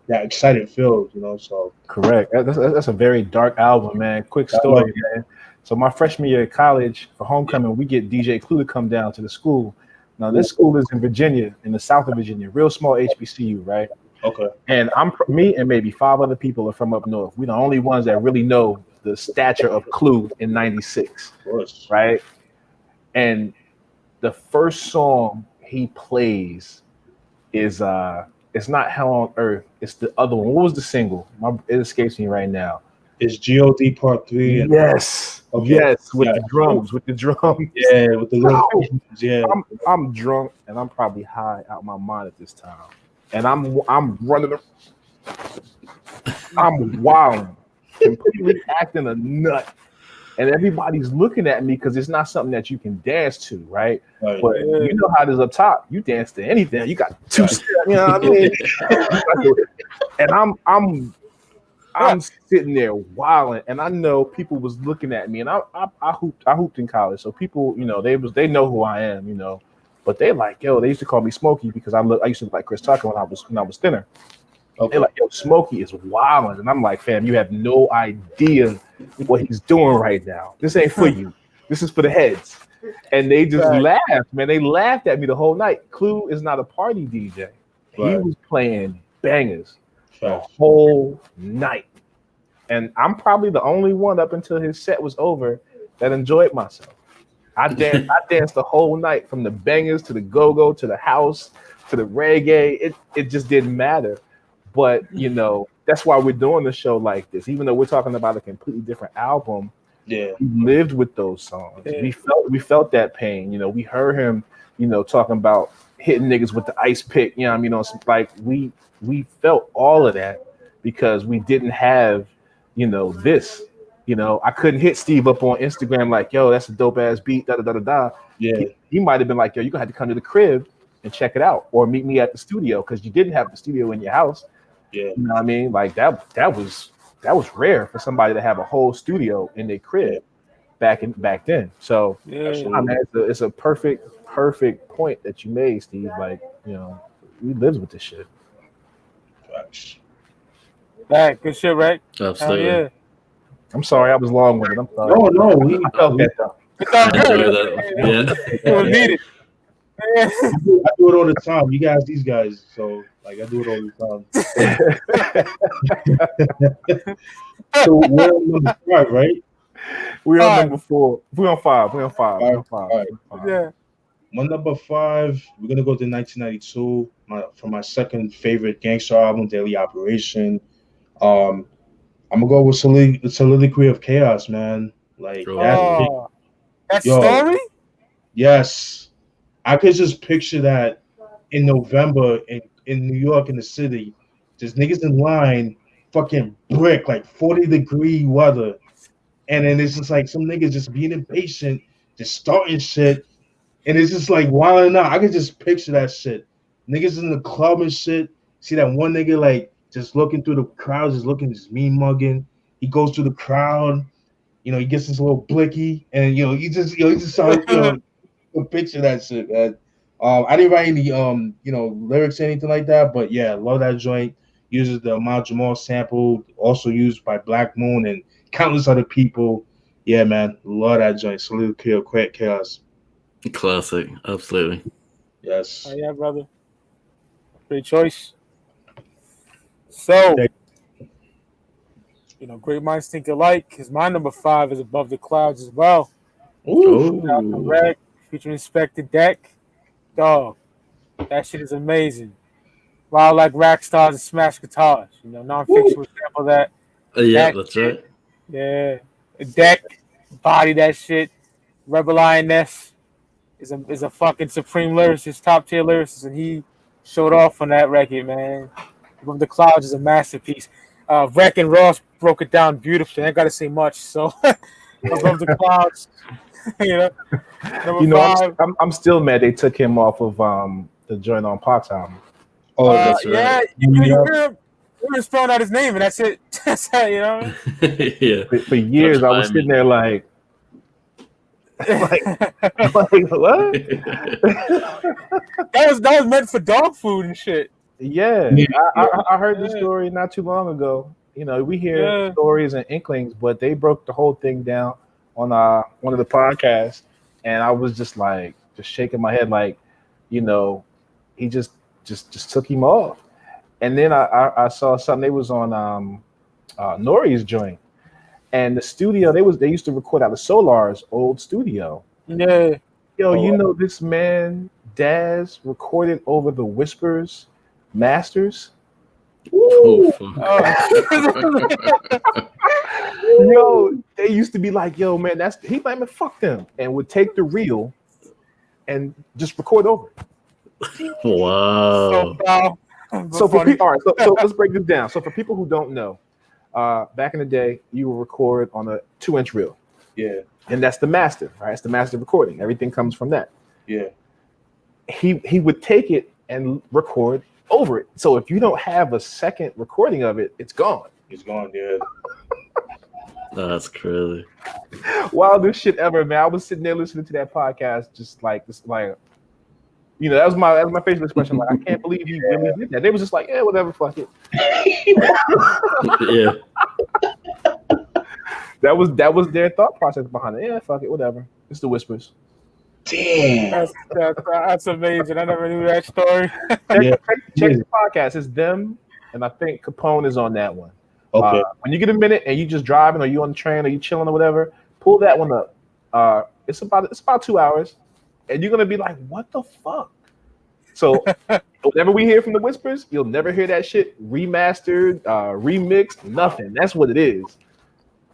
that exciting feel, So correct. That's a very dark album, man. Quick story, man. So my freshman year of college, for homecoming, we get DJ Clue to come down to the school. Now this school is in Virginia, in the south of Virginia, real small HBCU, right? Okay. And me and maybe 5 other people are from up north. We're the only ones that really know the stature of Clue in '96, right? And the first song he plays is It's not Hell on Earth. It's the other one. What was the single? It escapes me right now. It's God Part 3. And, yes. Okay. Yes. With the drums. With the drums. Yeah. With the little. Yeah. I'm drunk and I'm probably high out my mind at this time, and I'm running. I'm wilding, completely acting a nut, and everybody's looking at me because it's not something that you can dance to, right? But you know how it is up top. You dance to anything. You got two steps, you know what I mean? And I'm sitting there wilding, and I know people was looking at me, and I hooped in college, so people, you know, they know who I am, you know, but they like, yo, they used to call me Smokey because I used to look like Chris Tucker when I was thinner. Okay. They're like, yo, Smokey is wilding, and I'm like, fam, you have no idea what he's doing right now. This ain't for you. This is for the heads. And they just laughed, man. They laughed at me the whole night. Clue is not a party DJ. Right. He was playing bangers the whole night. And I'm probably the only one up until his set was over that enjoyed myself. I danced the whole night, from the bangers to the go-go to the house to the reggae. It just didn't matter. But, you know, that's why we're doing the show like this. Even though we're talking about a completely different album, we lived with those songs. Yeah. We felt that pain. You know, we heard him, you know, talking about hitting niggas with the ice pick. You know what I mean? Like we felt all of that because we didn't have, you know, this. You know, I couldn't hit Steve up on Instagram like, yo, that's a dope ass beat, da da da da da. Yeah. He might have been like, yo, you're gonna have to come to the crib and check it out, or meet me at the studio, because you didn't have the studio in your house. Yeah. You know what I mean? Like that was rare for somebody to have a whole studio in their crib back then. So I mean, it's a perfect point that you made, Steve. Like, you know, we lives with this shit. Right, good shit, right? Absolutely. Yeah. I'm sorry, I was long-winded. I'm sorry. No, I felt that though. I enjoy that. It was needed. I do it all the time. You guys, these guys, so like I do it all the time. So we're on number 5, right? We're on number 4. We're on 5. All right. Yeah. My number 5, we're gonna go to 1992. For my second favorite Gang Starr album, Daily Operation. I'm gonna go with Soliloquy of Chaos, man. Like that story? Yes. I could just picture that in November in New York, in the city, just niggas in line, fucking brick, like 40-degree weather. And then it's just like some niggas just being impatient, just starting shit. And it's just like wilding out. I could just picture that shit. Niggas in the club and shit. See that one nigga like just looking through the crowd, just mean mugging. He goes through the crowd, you know, he gets this little blicky, and you know, he just started, you know, picture that shit, man. I didn't write any you know, lyrics or anything like that, but yeah, love that joint. Uses the Mal Jamal sample, also used by Black Moon and countless other people. Yeah, man, love that joint. Soliloquy of Chaos. Classic, absolutely. Yes. Oh, yeah, brother. Great choice. So, you know, great minds think alike, because my number 5 is Above the Clouds as well. Ooh. Featuring Inspector Deck. Dog, that shit is amazing. Wild like rock stars and smash guitars. You know, Non-Fiction would sample that. Yeah, that's right. Yeah. Deck, body that shit. Rebel INS is a fucking supreme lyricist, top tier lyricist, and he showed off on that record, man. Above the Clouds is a masterpiece. Wreck and Ross broke it down beautifully. I ain't gotta say much. So Above the Clouds, you know. You know, I'm still mad they took him off of the joint on Pac's album. Oh, that's right. Yeah, you hear him. We're just throwing out his name, and that's it. That's it, you know. Yeah. For years, I was sitting there like what? that was meant for dog food and shit. Yeah. I heard the story not too long ago. You know, we hear stories and inklings, but they broke the whole thing down on one of the podcasts, and I was just like, just shaking my head, like, you know, he just took him off. And then I saw something. They was on Nori's joint, and the studio they used to record out of Solar's old studio. Yeah. Yo, you know, this man Daz recorded over the whispers masters. Oh, Yo, they used to be like, yo, man, he might have fucked them, and would take the reel and just record over it. Wow. So for all right, so let's break this down. So for people who don't know, back in the day, you would record on a 2-inch reel. Yeah. And that's the master, right? It's the master recording. Everything comes from that. Yeah. He would take it and record over it. So if you don't have a second recording of it, it's gone. It's gone, yeah. That's crazy. Wildest shit ever, man. I was sitting there listening to that podcast, just like this, like, you know, that was my facial expression. Like, I can't believe he really did that. They was just like, yeah, whatever, fuck it. Yeah. That was their thought process behind it. Yeah, fuck it, whatever. It's the whispers. Damn. That's amazing. I never knew that story. Check the podcast. It's them, and I think Capone is on that one. Okay. When you get a minute and you just driving, or you on the train, or you chilling, or whatever, pull that one up. It's about 2 hours, and you're gonna be like, what the fuck? So whenever we hear from the whispers, you'll never hear that shit remastered, remixed, nothing. That's what it is.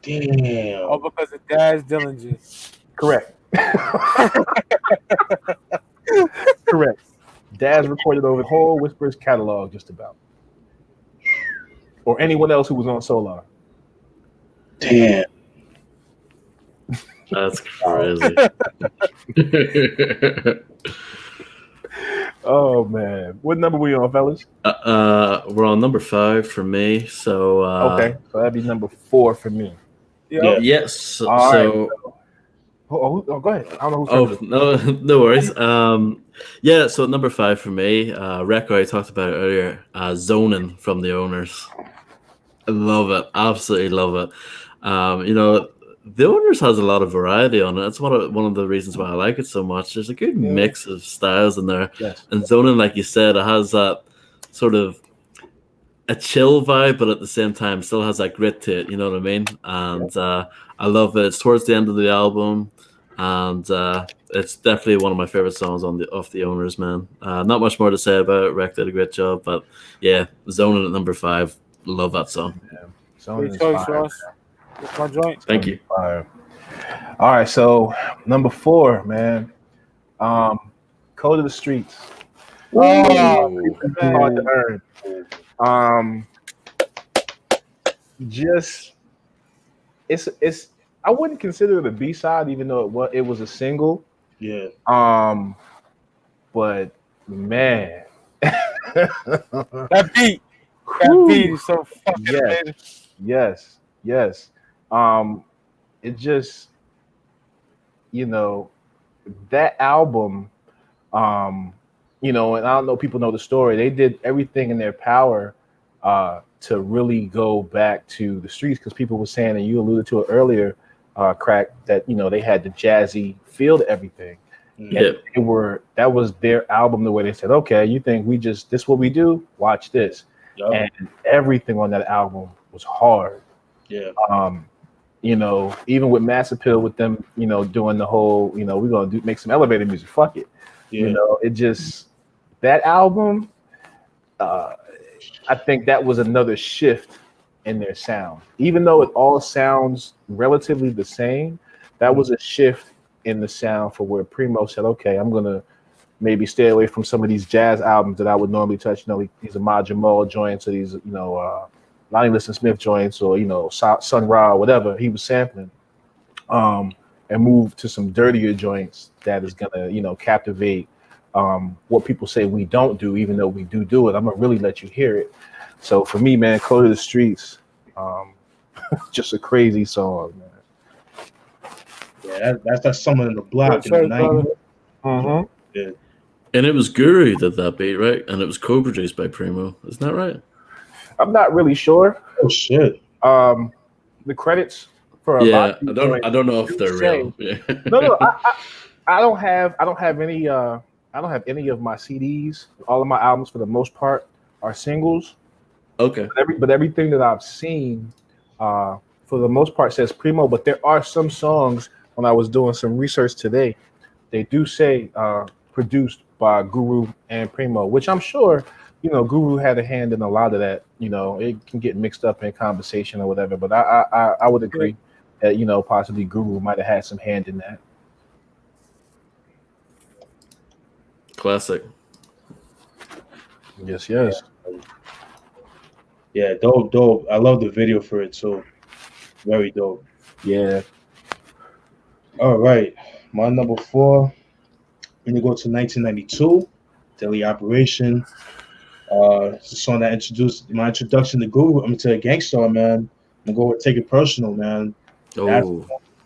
Damn. Oh, because of Daz Dillinger. Correct. Correct. Daz recorded over the whole Whispers catalog, just about. Or anyone else who was on Solar. Damn. That's crazy. Oh man, what number we on, fellas? We're on number 5 for me. So Okay, so that'd be number 4 for me. Yeah. Yes. So Right. Oh, go ahead. I don't know who's no worries. Yeah. So number 5 for me, Wreck-1ne, I talked about it earlier. Zoning from the Owners. I love it. Absolutely love it. You know, the Owners has a lot of variety on it. That's one of the reasons why I like it so much. There's a good mix of styles in there. Yes. And Zoning, like you said, it has that sort of a chill vibe, but at the same time still has that grit to it. You know what I mean? And I love it. It's towards the end of the album, and it's definitely one of my favorite songs off the Owners, man. Not much more to say about it. Wreck did a great job, but yeah, Zoning at number 5. Love that song. Yeah. Great choice, Ross. It's my joint. Thank you. Fire. All right, so number 4, man. Code of the Streets. Hard to earn. Just it's I wouldn't consider it a B-side, even though it was a single. Yeah. But man, That beat is so fucking amazing. Yes. It just, you know, that album, you know, and I don't know if people know the story. They did everything in their power to really go back to the streets, because people were saying, and you alluded to it earlier, Crack, that, you know, they had the jazzy feel to everything. Yeah. That was their album, the way they said, okay, you think this what we do? Watch this. Yep. And everything on that album was hard. Yeah. You know, even with Mass Appeal, with them, you know, doing the whole, you know, we're gonna make some elevator music. Fuck it. Yeah. You know, it just, that album, I think that was another shift in their sound. Even though it all sounds relatively the same, that was a shift in the sound for where Primo said, okay, I'm gonna maybe stay away from some of these jazz albums that I would normally touch. You know, these Ahmad Jamal joints, or these, you know, Lonnie Liston Smith joints, or, you know, Sun Ra, whatever he was sampling, and move to some dirtier joints that is gonna, you know, captivate what people say we don't do, even though we do it. I'm gonna really let you hear it. So for me, man, Code of the Streets, just a crazy song, man. Yeah, that's someone in the block in the 90s. Mm-hmm. Yeah. And it was Guru that beat, right? And it was co-produced by Primo. Isn't that right? I'm not really sure. Oh shit. The credits for a lot of these I don't know if they're real. Yeah. No, I don't have any of my CDs. All of my albums, for the most part, are singles. Okay. But everything that I've seen, for the most part, says Primo. But there are some songs, when I was doing some research today, they do say produced by Guru and Primo, which I'm sure Guru had a hand in a lot of that. It can get mixed up in conversation or whatever. But I would agree that possibly Guru might have had some hand in that. Classic. Yes. Yeah, dope. I love the video for it too. Very dope. Yeah. All right, my number 4. I'm gonna go to 1992, Daily Operation. It's a song that introduced my introduction to Guru. To Gang Starr, man. I'm gonna go with Take It Personal, man. That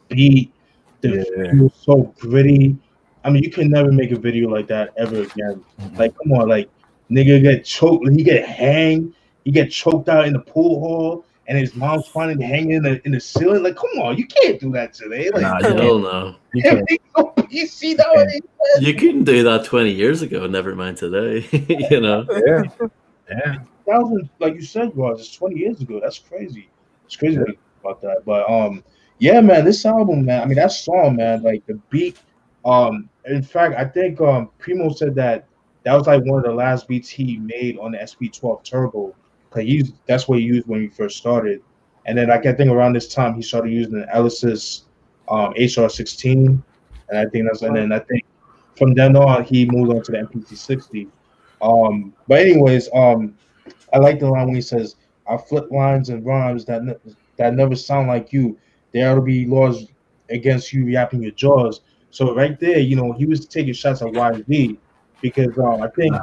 beat, the video was so gritty. I mean, you can never make a video like that ever again. Like, come on, like, nigga get choked, he get hanged, he get choked out in the pool hall, and his mom's finding him hanging in the ceiling. Like, come on, you can't do that today. Like, hell no. You can't. You see that? You couldn't do that 20 years ago. Never mind today. Yeah. That was, like you said, Ross, it's 20 years ago. That's crazy. It's crazy to think about that. But yeah, man, this album, man. I mean, that song, man. Like the beat. In fact, I think Primo said that was like one of the last beats he made on the SP12 Turbo. Cause that's what he used when he first started. And then I think around this time he started using the Ellis's HR16. And I think I think from then on he moved on to the MPC60. But anyways, I like the line when he says, "I flip lines and rhymes that never sound like you. There ought to be laws against you yapping your jaws." So right there, he was taking shots at YZ because I think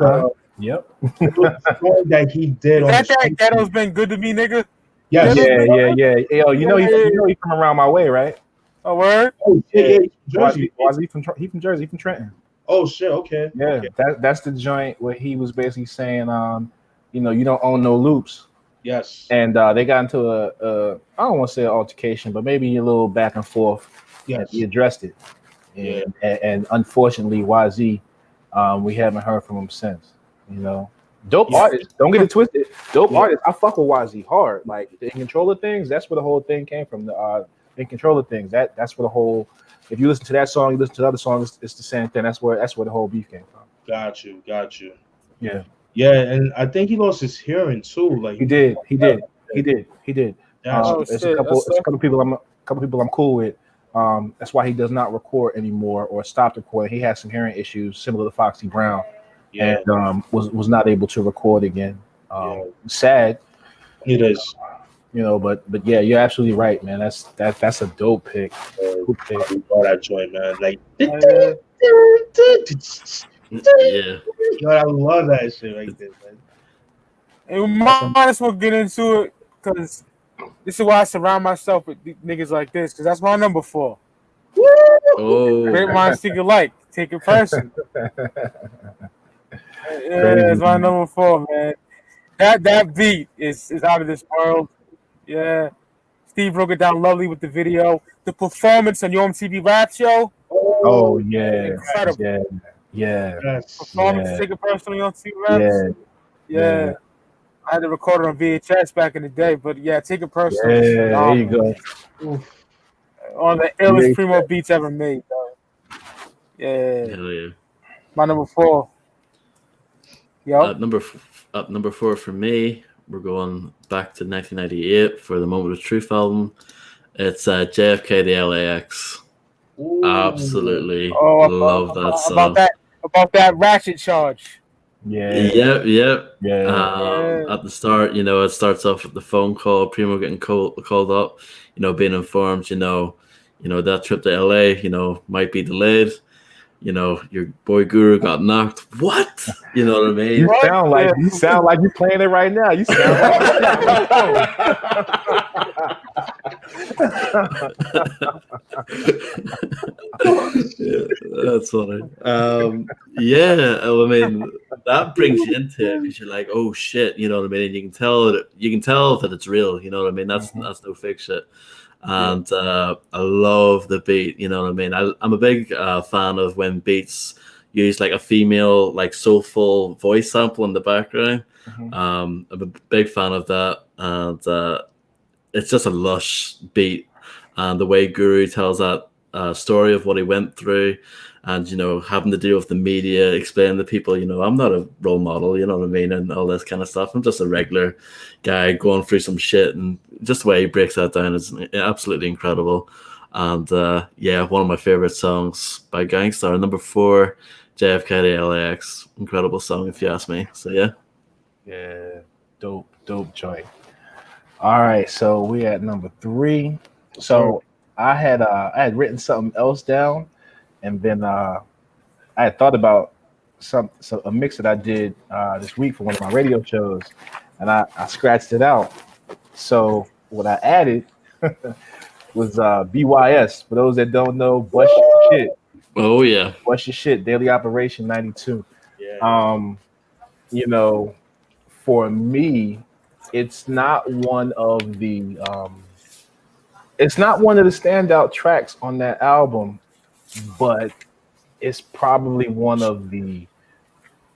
yep the song that he did on that Ghetto's been good to me, nigga. Yeah. Yo, he from around my way, right? A word? Oh yeah, Jersey. He from Jersey, from Trenton. Oh shit, okay. Yeah, okay. That's the joint where he was basically saying, you don't own no loops. Yes. And they got into a I don't want to say an altercation, but maybe a little back and forth. Yes. And he addressed it. And unfortunately, YZ, we haven't heard from him since. Dope artist. Don't get it twisted. Dope artist. I fuck with YZ hard. Like In Control of Things. That's where the whole thing came from. In Control of Things. That's where the whole. If you listen to that song, you listen to the other songs, it's the same thing. That's where the whole beef came from. Got you. Yeah. Yeah, and I think he lost his hearing too. Like he did. It's a couple people I'm cool with. That's why he does not record anymore or stopped recording. He has some hearing issues similar to Foxy Brown, and was not able to record again. Sad. It is. But yeah, you're absolutely right, man. That's a dope pick. All that joint, man. Like, Yo, I love that shit right there, man. And we might as well get into it because this is why I surround myself with niggas like this, because that's my number 4. Oh, great minds think alike. Take it personal. It's my number 4, man. That beat is out of this world. Yeah, Steve broke it down lovely with the video. The performance on your MTV Rap Show. Oh yeah, incredible. Yeah. Performance, Take It Personal on MTV Rap. Yeah. I had to record it on VHS back in the day, but yeah, Take It Personal. Yeah, there you go. One of the illest Primo beats ever made, though. Yeah. My number 4. Up number 4 for me. We're going back to 1998 for the Moment of Truth album. It's JFK the LAX. Ooh. Absolutely love that song. About that ratchet charge. Yep. At the start, it starts off with the phone call, Primo getting called up, being informed, that trip to LA, might be delayed. Your boy Guru got knocked. What? You know what I mean? You sound like you're playing it right now. You sound that's funny. I mean, that brings you into it because you're like, oh shit, you know what I mean? And you can tell that it's real. You know what I mean? That's no fake shit. And I love the beat, you know what I mean? I'm a big fan of when beats use like a female, like soulful voice sample in the background. I'm a big fan of that, and it's just a lush beat. And the way Guru tells that story of what he went through, and having to deal with the media, explain to people, I'm not a role model, you know what I mean, and all this kind of stuff. I'm just a regular guy going through some shit, and just the way he breaks that down is absolutely incredible. And one of my favorite songs by Gang Starr, number 4, JFK to LAX, incredible song if you ask me. So yeah, dope joint. All right, so we at number 3. So I had written something else down, and then I had thought about a mix that I did this week for one of my radio shows, and I scratched it out. So what I added was BYS. For those that don't know, Bust Your Shit. Oh yeah, Bust Your Shit, Daily Operation 92. Yeah. For me, it's not one of the standout tracks on that album, but it's probably one of the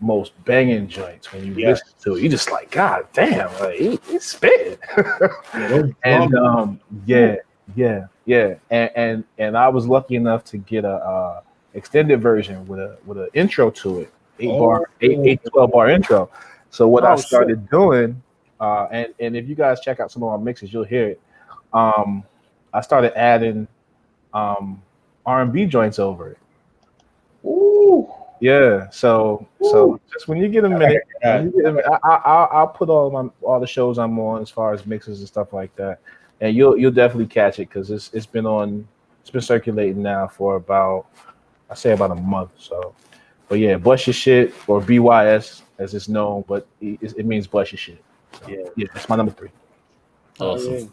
most banging joints. When you listen to it, you just like, God damn, like he's spitting. And and I was lucky enough to get a extended version with an intro to it, 12 bar intro. So what I started doing, and if you guys check out some of our mixes, you'll hear it. I started adding R&B joints over it. Ooh. Yeah. So just when you get a minute, I'll put all the shows I'm on as far as mixes and stuff like that, and you'll definitely catch it because it's been circulating now for about a month. So, but yeah, Bust Your Shit, or BYS as it's known, but it means Bust Your Shit. So, yeah, that's my number 3. Awesome.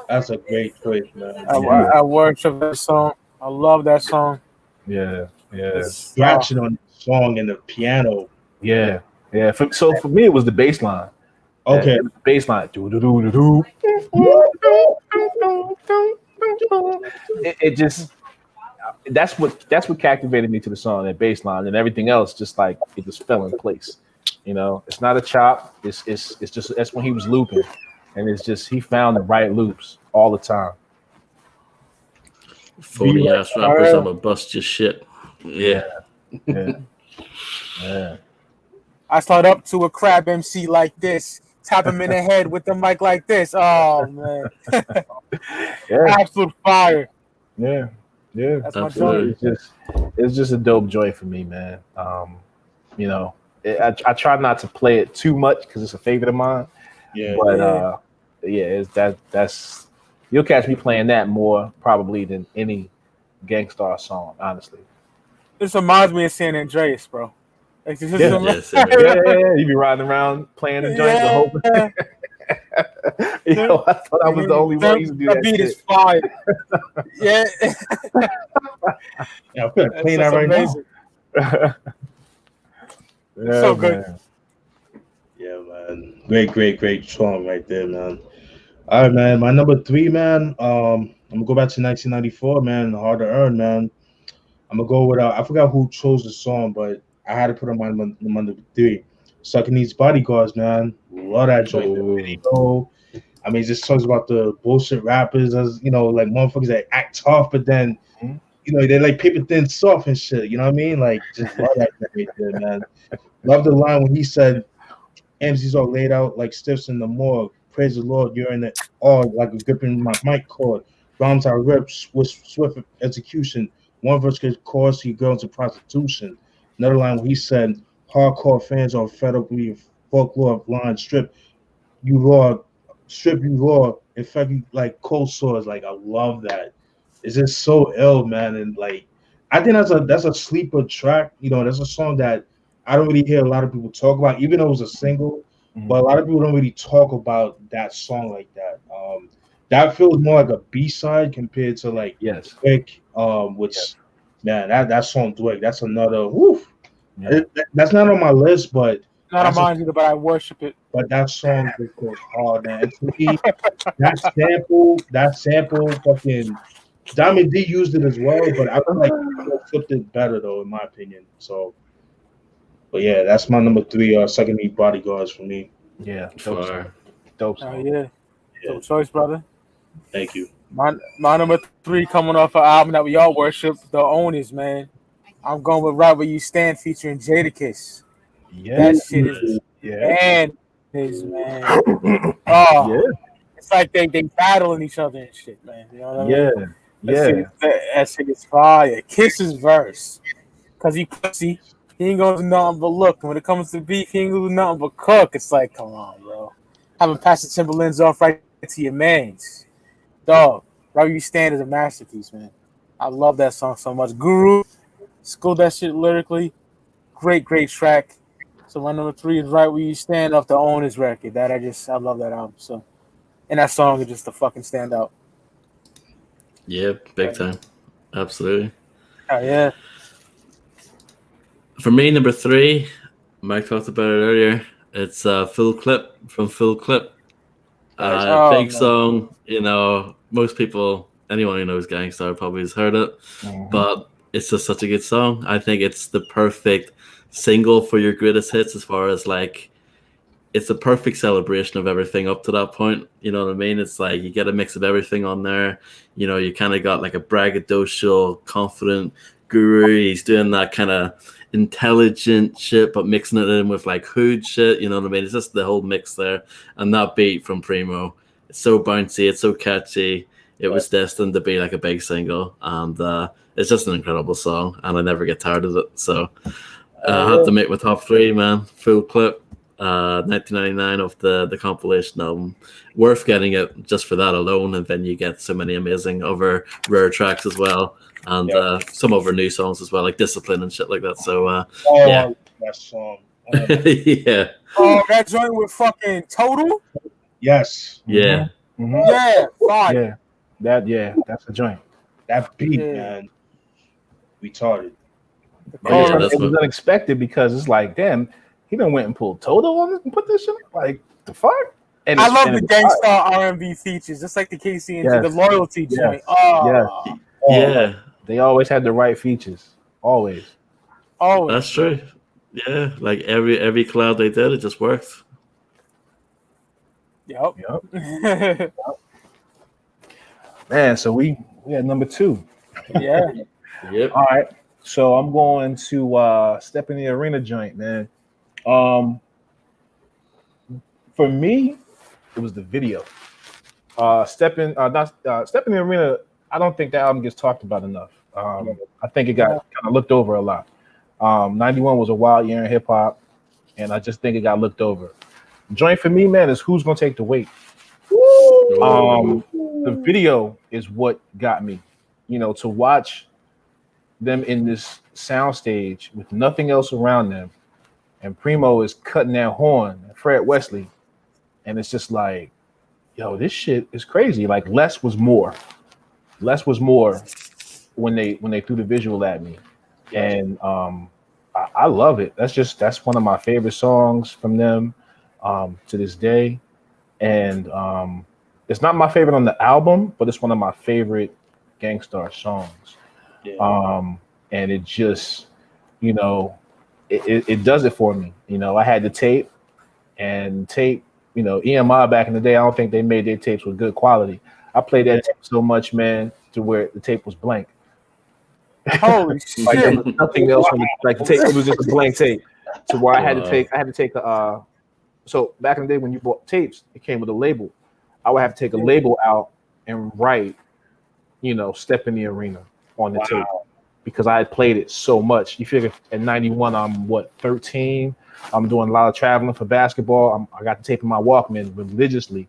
That's a great choice, man. I worship that song. I love that song. Yeah. Scratching on the song and the piano. Yeah. So for me, it was the bass line. Okay. The bass line. It just that's what captivated me to the song, that bass line, and everything else just like it just fell in place. It's not a chop. It's just that's when he was looping, and it's just he found the right loops all the time. 40 ass rappers, I'm gonna bust your shit. Yeah. I start up to a crab MC like this, tap him in the head with the mic like this. Oh man, absolute fire. Yeah. That's my joint. It's just a dope joint for me, man. I try not to play it too much because it's a favorite of mine. Yeah, but it's that's you'll catch me playing that more probably than any Gang Starr song, honestly. This reminds me of San Andreas, bro. Like, You be riding around playing the joint the whole time. I thought I was the only one who used to do that. Beat is fire. Yeah. I'm gonna play that right now. It's so good. Man. Yeah, man. Great song right there, man. All right, man. My number 3, man. I'm gonna go back to 1994, man. Hard to Earn, man. I'm gonna go with I forgot who chose the song, but I had to put on my number 3. Sucking These Bodyguards, man. Love that joint. The video. I mean, it just talks about the bullshit rappers, as like motherfuckers that act tough, but then they're like paper thin soft and shit. You know what I mean? Like, just love that right there, man. Love the line when he said, "MCs all laid out like stiffs in the morgue. Praise the Lord, you're in it all like a gripping my mic cord. Rhymes I rip with swift execution. One verse could cause you girls to prostitution." Another line when he said, "Hardcore fans are fed up with your folklore of line strip you raw, infect you like cold sores." Like, I love that. It's just so ill, man. And like, I think that's a sleeper track. That's a song that I don't really hear a lot of people talk about, even though it was a single. But a lot of people don't really talk about that song like that. That feels more like a B-side compared to like Quick, which man, that song Dwick, that's another woof. Yeah. That's not on my list, but not on mine either, but I worship it. But that song just goes hard, man. And to me, that sample, fucking Diamond D used it as well, but I feel like he flipped it better though, in my opinion. So, but yeah, that's my number 3. Sucking These Bodyguards for me. Yeah, dope. Dope. Dope choice, brother. Thank you. My number 3 coming off an album that we all worship, The Owners, man. I'm going with Right Where You Stand featuring Jadakiss. Yeah. That shit is man. Yeah. Oh, it's like they battling each other and shit, man. You know what I mean? That shit is fire. Kiss's verse, cause he pussy, he ain't gonna do nothing but look. And when it comes to beef, he ain't gonna do nothing but cook. It's like, come on, bro. Having passed the Timberlands off right to your mans, dog. Right Where You Stand is a masterpiece, man. I love that song so much. Guru, schooled that shit lyrically. Great track. So my number 3 is Right Where You Stand off the Owners record. I love that album. So, and that song is just a fucking standout. Yeah, big time. Absolutely. Oh, yeah. For me, number 3, Mike talked about it earlier. It's Full Clip from Full Clip. Big song. You know, most people, anyone who knows Gang Starr probably has heard it. Mm-hmm. But it's just such a good song. I think it's the perfect single for your greatest hits, as far as like, it's a perfect celebration of everything up to that point. You know what I mean? It's like you get a mix of everything on there. You know, you kind of got like a braggadocious, confident Guru. He's doing that kind of intelligent shit, but mixing it in with like hood shit. You know what I mean? It's just the whole mix there. And that beat from Primo, it's so bouncy, it's so catchy. It was destined to be like a big single, and it's just an incredible song, and I never get tired of it. So I had to make my top 3, man. Full Clip. 1999 of the compilation album, worth getting it just for that alone, and then you get so many amazing other rare tracks as well, and some other new songs as well, like Discipline and shit like that. So yeah, that song. Yeah. Oh, that joint with fucking Total. Yes. Yeah. Mm-hmm. Yeah. Fire. That's a joint. That beat, man, retarded. It was unexpected, because it's like, damn, he done went and pulled Toto on this and put this shit, like, the fuck? And I love the Gang Starr R&B features, just like the KC and the Loyalty joint. Yeah. They always had the right features. Always. That's true. Yeah, like every collab they did, it just worked. Yep. Man, so we had number 2. Yeah. Yep. All right. So I'm going to Step in the Arena joint, man. For me, it was the video. Step in the Arena. I don't think that album gets talked about enough. I think it got kind of looked over a lot. 91 was a wild year in hip hop, and I just think it got looked over. Joint for me, man, is Who's Gonna Take the Weight. The video is what got me. You know, to watch them in this soundstage with nothing else around them, and Primo is cutting that horn, Fred Wesley, and it's just like, yo, this shit is crazy. Like, less was more when they threw the visual at me, and I love it. That's one of my favorite songs from them to this day, and it's not my favorite on the album, but it's one of my favorite Gang Starr songs. And it just, you know, it does it for me. You know, I had the tape, you know, EMI back in the day, I don't think they made their tapes with good quality. I played that tape so much, man, to where the tape was blank. Holy shit! Like, there was nothing else on the tape. It was just a blank tape. To where I had to take a. So back in the day when you bought tapes, it came with a label. I would have to take a label out and write, you know, Step in the Arena on the tape, because I had played it so much. You figure at 91, I'm 13. I'm doing a lot of traveling for basketball. I got the tape in my Walkman religiously.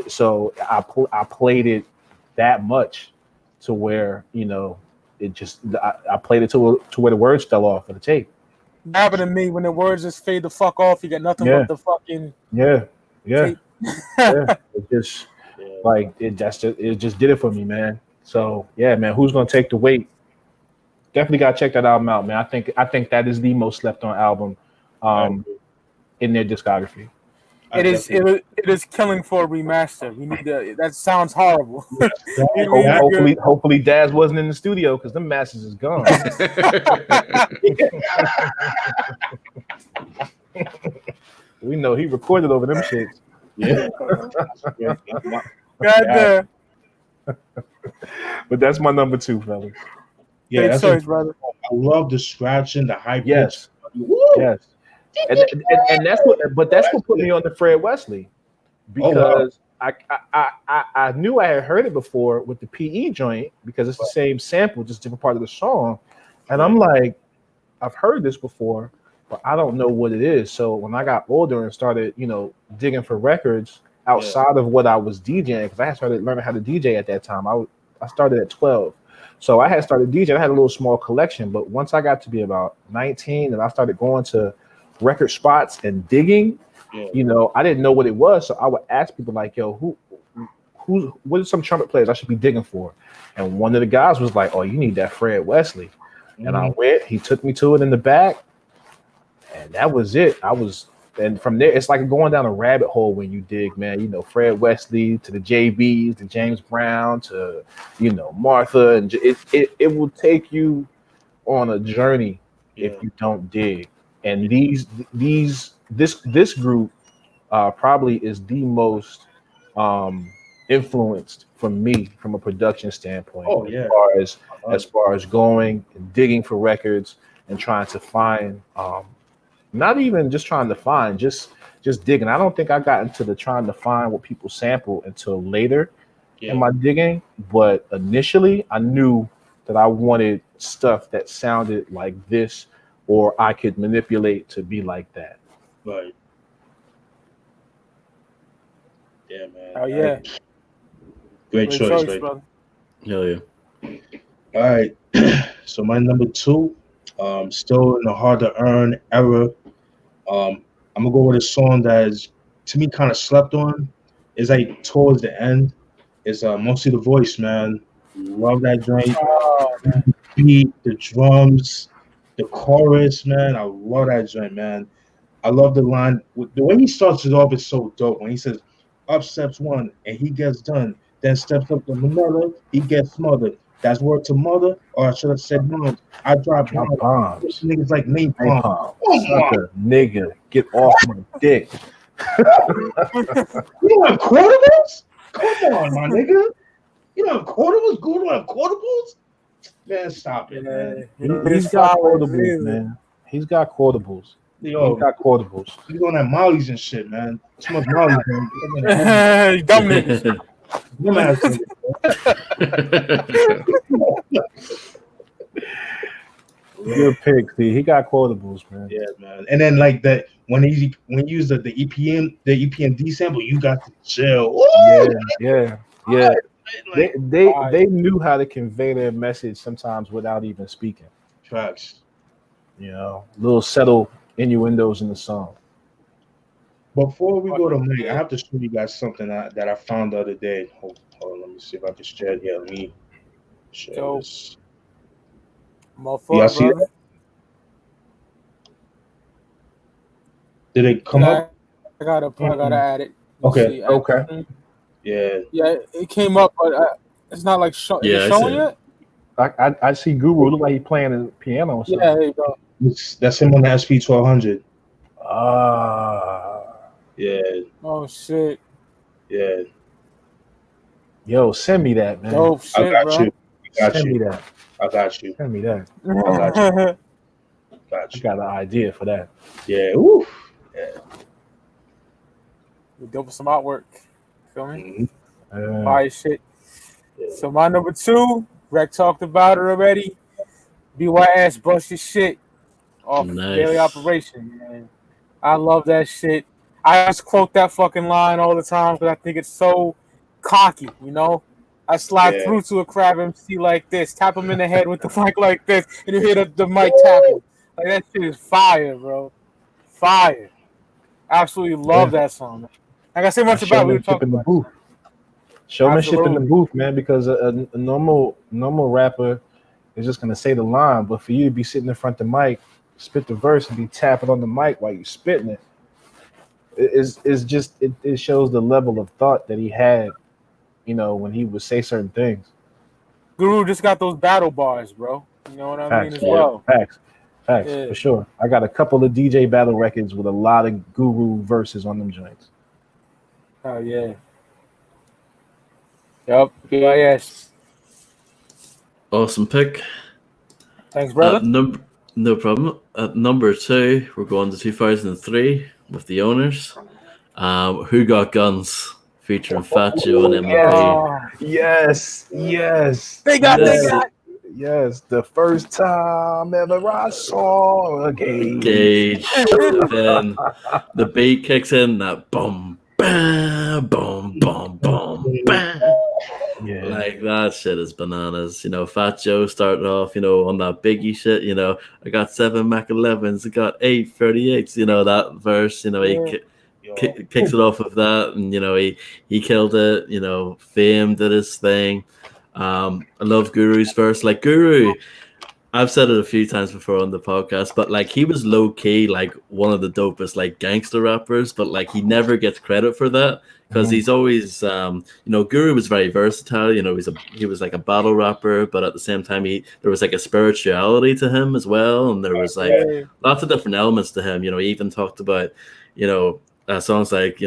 So I played it that much to where, you know, it just, I played it to where the words fell off of the tape. It happened to me when the words just fade the fuck off. You got nothing but the fucking tape. It just like it just did it for me, man. So yeah, man, Who's Gonna Take the Weight? Definitely gotta check that album out, man. I think that is the most slept on album in their discography. It is killing for a remaster. We need to. That sounds horrible. Hopefully, Daz wasn't in the studio because the masters is gone. We know he recorded over them shits. Yeah. God damn. But that's my number 2, fellas. Yeah, Great that's choice, brother. I love the scratching, the high pitch. Yes. Yes. And that's what put me on the Fred Wesley, because I knew I had heard it before with the PE joint, because it's the same sample, just different part of the song. And I'm like, I've heard this before, but I don't know what it is. So when I got older and started, digging for records outside of what I was DJing, because I had started learning how to DJ at that time. I started at 12. So I had started DJing. I had a little small collection, but once I got to be about 19 and I started going to record spots and digging, I didn't know what it was. So I would ask people like, yo, what are some trumpet players I should be digging for? And one of the guys was like, oh, you need that Fred Wesley. And I went, he took me to it in the back, and that was it. And from there, it's like going down a rabbit hole when you dig, man. Fred Wesley to the JBs, to James Brown, to Martha, and it will take you on a journey if you don't dig. And this group probably is the most influenced from me from a production standpoint. Oh yeah. As far as going and digging for records and trying to find, not even just trying to find, just digging. I don't think I got into the trying to find what people sample until later in my digging. But initially, I knew that I wanted stuff that sounded like this, or I could manipulate to be like that. Right. Yeah, man. Oh yeah. Great choice, brother. Hell yeah. All right. So my number 2, still in the hard to earn era. I'm gonna go with a song that is, to me, kind of slept on. It's like towards the end. It's mostly the voice, man. Love that joint. The beat, the drums, the chorus, man. I love that joint, man. I love the line. The way he starts it off is so dope. When he says, "Up steps one, and he gets done. Then steps up to another, he gets smothered. That's word to mother, or I should have said mom. I drop bombs. This nigga's like napalm. Sucker, nigga, get off my dick." You don't have quotables? Come on, my nigga. You don't have quotables? Go to have quotables? Man, stop it, man. He's got quotables, man. He's got quotables. Yo, he's got quotables. He's on that Molly's and shit, man. Too much Molly's, man. Dumb niggas. Good pick, Steve. He got quotables, man. Yeah, man. And then like that when you use the EPMD sample, you got to chill. Ooh, yeah. Like, they knew how to convey their message sometimes without even speaking. Facts. Little subtle innuendos in the song. Before we go to Mike, I have to show you guys something that I found the other day. Hold on, let me see if I can share it. Yeah, let me share this. Y'all see it? Did it come up? I gotta add it. Okay. Yeah. Yeah, it came up, but it's not like showing yet. I see Guru look like he's playing the piano or something. Yeah, there you go. That's him on the SP 1200. Yeah. Oh shit. Yeah. Yo, send me that, man. Dope shit, I got bro. you. Send me that. I got you. Send me that. I got you. Got you. I got an idea for that. Yeah. Woo. Yeah. We dope with some artwork. Feel me? Mm-hmm. All right, shit. Yeah. So my number 2, Wreck talked about it already. BYS bust your shit off Daily Operation, man. I love that shit. I just quote that fucking line all the time because I think it's so cocky, I slide through to a crab MC like this, tap him in the head with the mic like this, and you hear the mic tapping. Like, that shit is fire, bro. Fire. Absolutely love that song, man. Like I say much about it, we were talking about booth. Showmanship in the booth, man, because a normal rapper is just going to say the line, but for you to be sitting in front of the mic, spit the verse, and be tapping on the mic while you're spitting it, it shows the level of thought that he had, when he would say certain things. Guru just got those battle bars, bro. You know what I mean as well. Facts, for sure. I got a couple of DJ battle records with a lot of Guru verses on them joints. Oh yeah. Yep. Yes. Awesome pick. Thanks, brother. No problem. At number 2, we're going to 2003 with the Owners. Who Got Guns featuring Fat Joe and MLP. Yes. They got. Yes, the first time ever I saw a Gage. Then the beat kicks in, that boom, bam, boom, boom, boom, bam. Yeah. Like that shit is bananas. Fat Joe started off, on that Biggie shit. I got 7 Mac 11s, I got 8 38s. That verse. He kicks it off of that, and he killed it. Fame did his thing. I love Guru's verse. Like Guru, I've said it a few times before on the podcast, but like he was low key like one of the dopest like gangster rappers, but like he never gets credit for that because he's always Guru was very versatile. He was like a battle rapper, but at the same time there was like a spirituality to him as well, and there was like lots of different elements to him. He even talked about songs like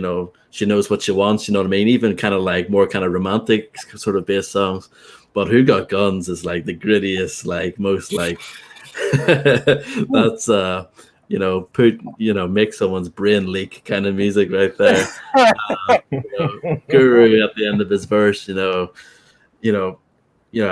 She Knows What She Wants. You know what I mean? Even kind of like more kind of romantic sort of based songs. But Who Got Guns is like the grittiest, like most like that's make someone's brain leak kind of music right there. Guru at the end of his verse, I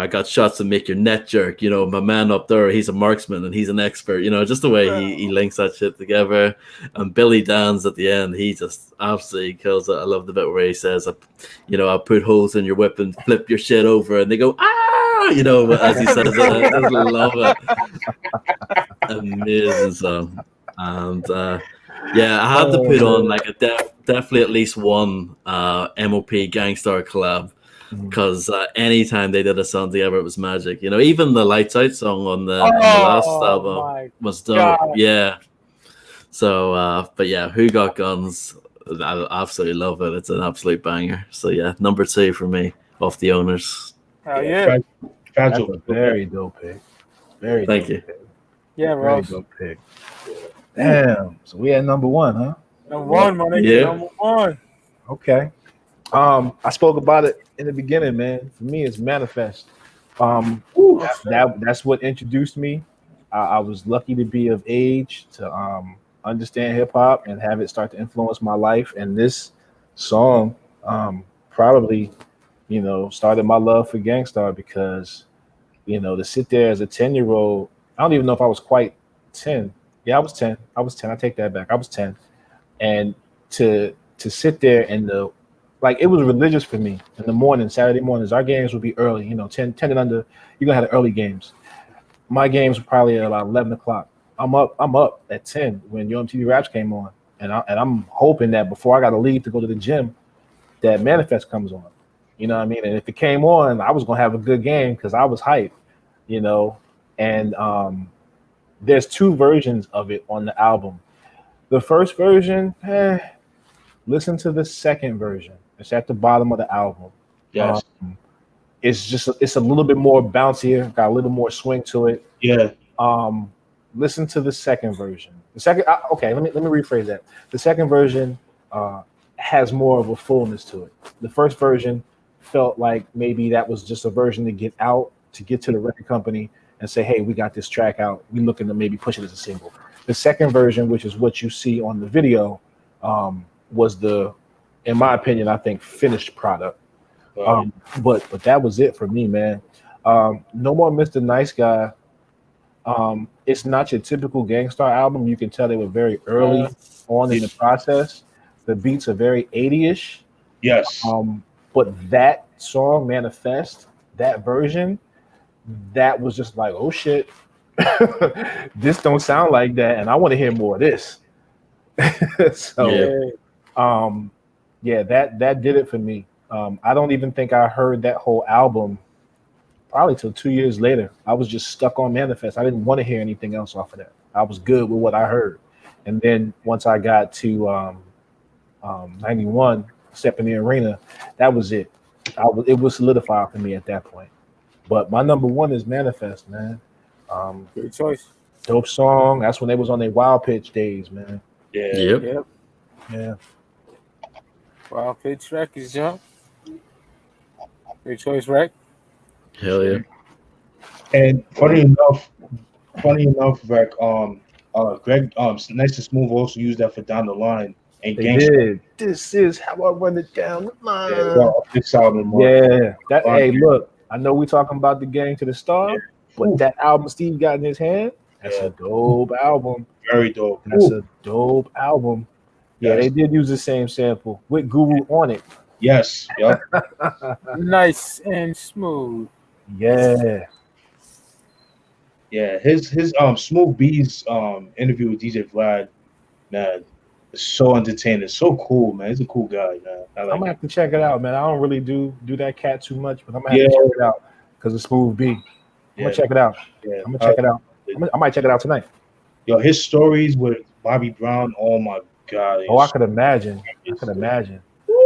got shots that make your neck jerk. My man up there, he's a marksman and he's an expert. Just the way he links that shit together. And Billy Dan's at the end, he just absolutely kills it. I love the bit where he says, I'll put holes in your whip and flip your shit over. And they go, ah! As he says it. I just love it. Amazing song. And I had to put on like definitely at least one MOP Gang Starr collab. Because anytime they did a song together, it was magic. Even the Lights Out song on the last album was dope. God. Yeah. So, but yeah, Who Got Guns? I absolutely love it. It's an absolute banger. So yeah, number 2 for me off the Owners. Yeah. That's a very dope pick. Thank you. Pick. Yeah, very dope pick. Damn. So we had number 1, huh? Number 1, my nigga. Yeah. Number 1. Okay. I spoke about it in the beginning, man. For me, it's Manifest. That's what introduced me. I was lucky to be of age to understand hip hop and have it start to influence my life. And this song probably, started my love for Gang Starr because, to sit there as a 10-year-old, I don't even know if I was quite 10. Yeah, I was 10. I take that back. I was 10. And to sit there and it was religious for me. In the morning, Saturday mornings, our games would be early, 10 and under. You're going to have the early games. My games were probably at about 11 o'clock. I'm up at 10 when MTV Raps came on. And I'm hoping that before I got to leave to go to the gym, that Manifest comes on. You know what I mean? And if it came on, I was going to have a good game because I was hyped, And there's 2 versions of it on the album. The first version, listen to the second version. It's at the bottom of the album. Yes. It's a little bit more bouncier, got a little more swing to it. Yeah. Listen to the second version. Let me rephrase that. The second version has more of a fullness to it. The first version felt like maybe that was just a version to get to the record company and say, hey, we got this track out. We looking to maybe push it as a single. The second version, which is what you see on the video, was in my opinion, I think finished product. But that was it for me, man. No More Mr. Nice Guy. It's not your typical Gang Starr album. You can tell they were very early on in the process. The beats are very 80-ish. Yes. But that song, Manifest, that version, that was just like, oh shit, this don't sound like that, and I want to hear more of this. That did it for me. I don't even think I heard that whole album probably till 2 years later. I was just stuck on Manifest. I didn't want to hear anything else off of that. I was good with what I heard. And then once I got to 91, Step in the Arena, that was it. It was solidified for me at that point. But my number 1 is Manifest, man. Good choice. Dope song. That's when they was on their Wild Pitch days, man. Yeah. Yep. Yeah. Wild Pitch Records, jump. Great choice, Wreck. Hell yeah. And funny enough, Wreck, Greg, Nice and Smooth also used that for Down the Line and They Gang Starr. did. This is how I run it down the line. Yeah, well, this album, Yeah. That. Hey, look. I know we talking about the Gang to the Star, but Ooh. that album Steve got in his hand. That's a dope album. Very dope. That's a dope album. Yeah, they did use the same sample with Guru on it. Yes. Yep. Nice and Smooth. Yeah. Yeah. His Smooth B's interview with DJ Vlad, man, is so entertaining. So cool, man. He's a cool guy, man. I'm gonna have to check it out, man. I don't really do that cat too much, but I'm gonna have to check it out because of Smooth B. I'm gonna check it out. Yeah. I'm gonna check it out. I might check it out tonight. Yo, his stories with Bobby Brown, oh my God. Oh, I could imagine.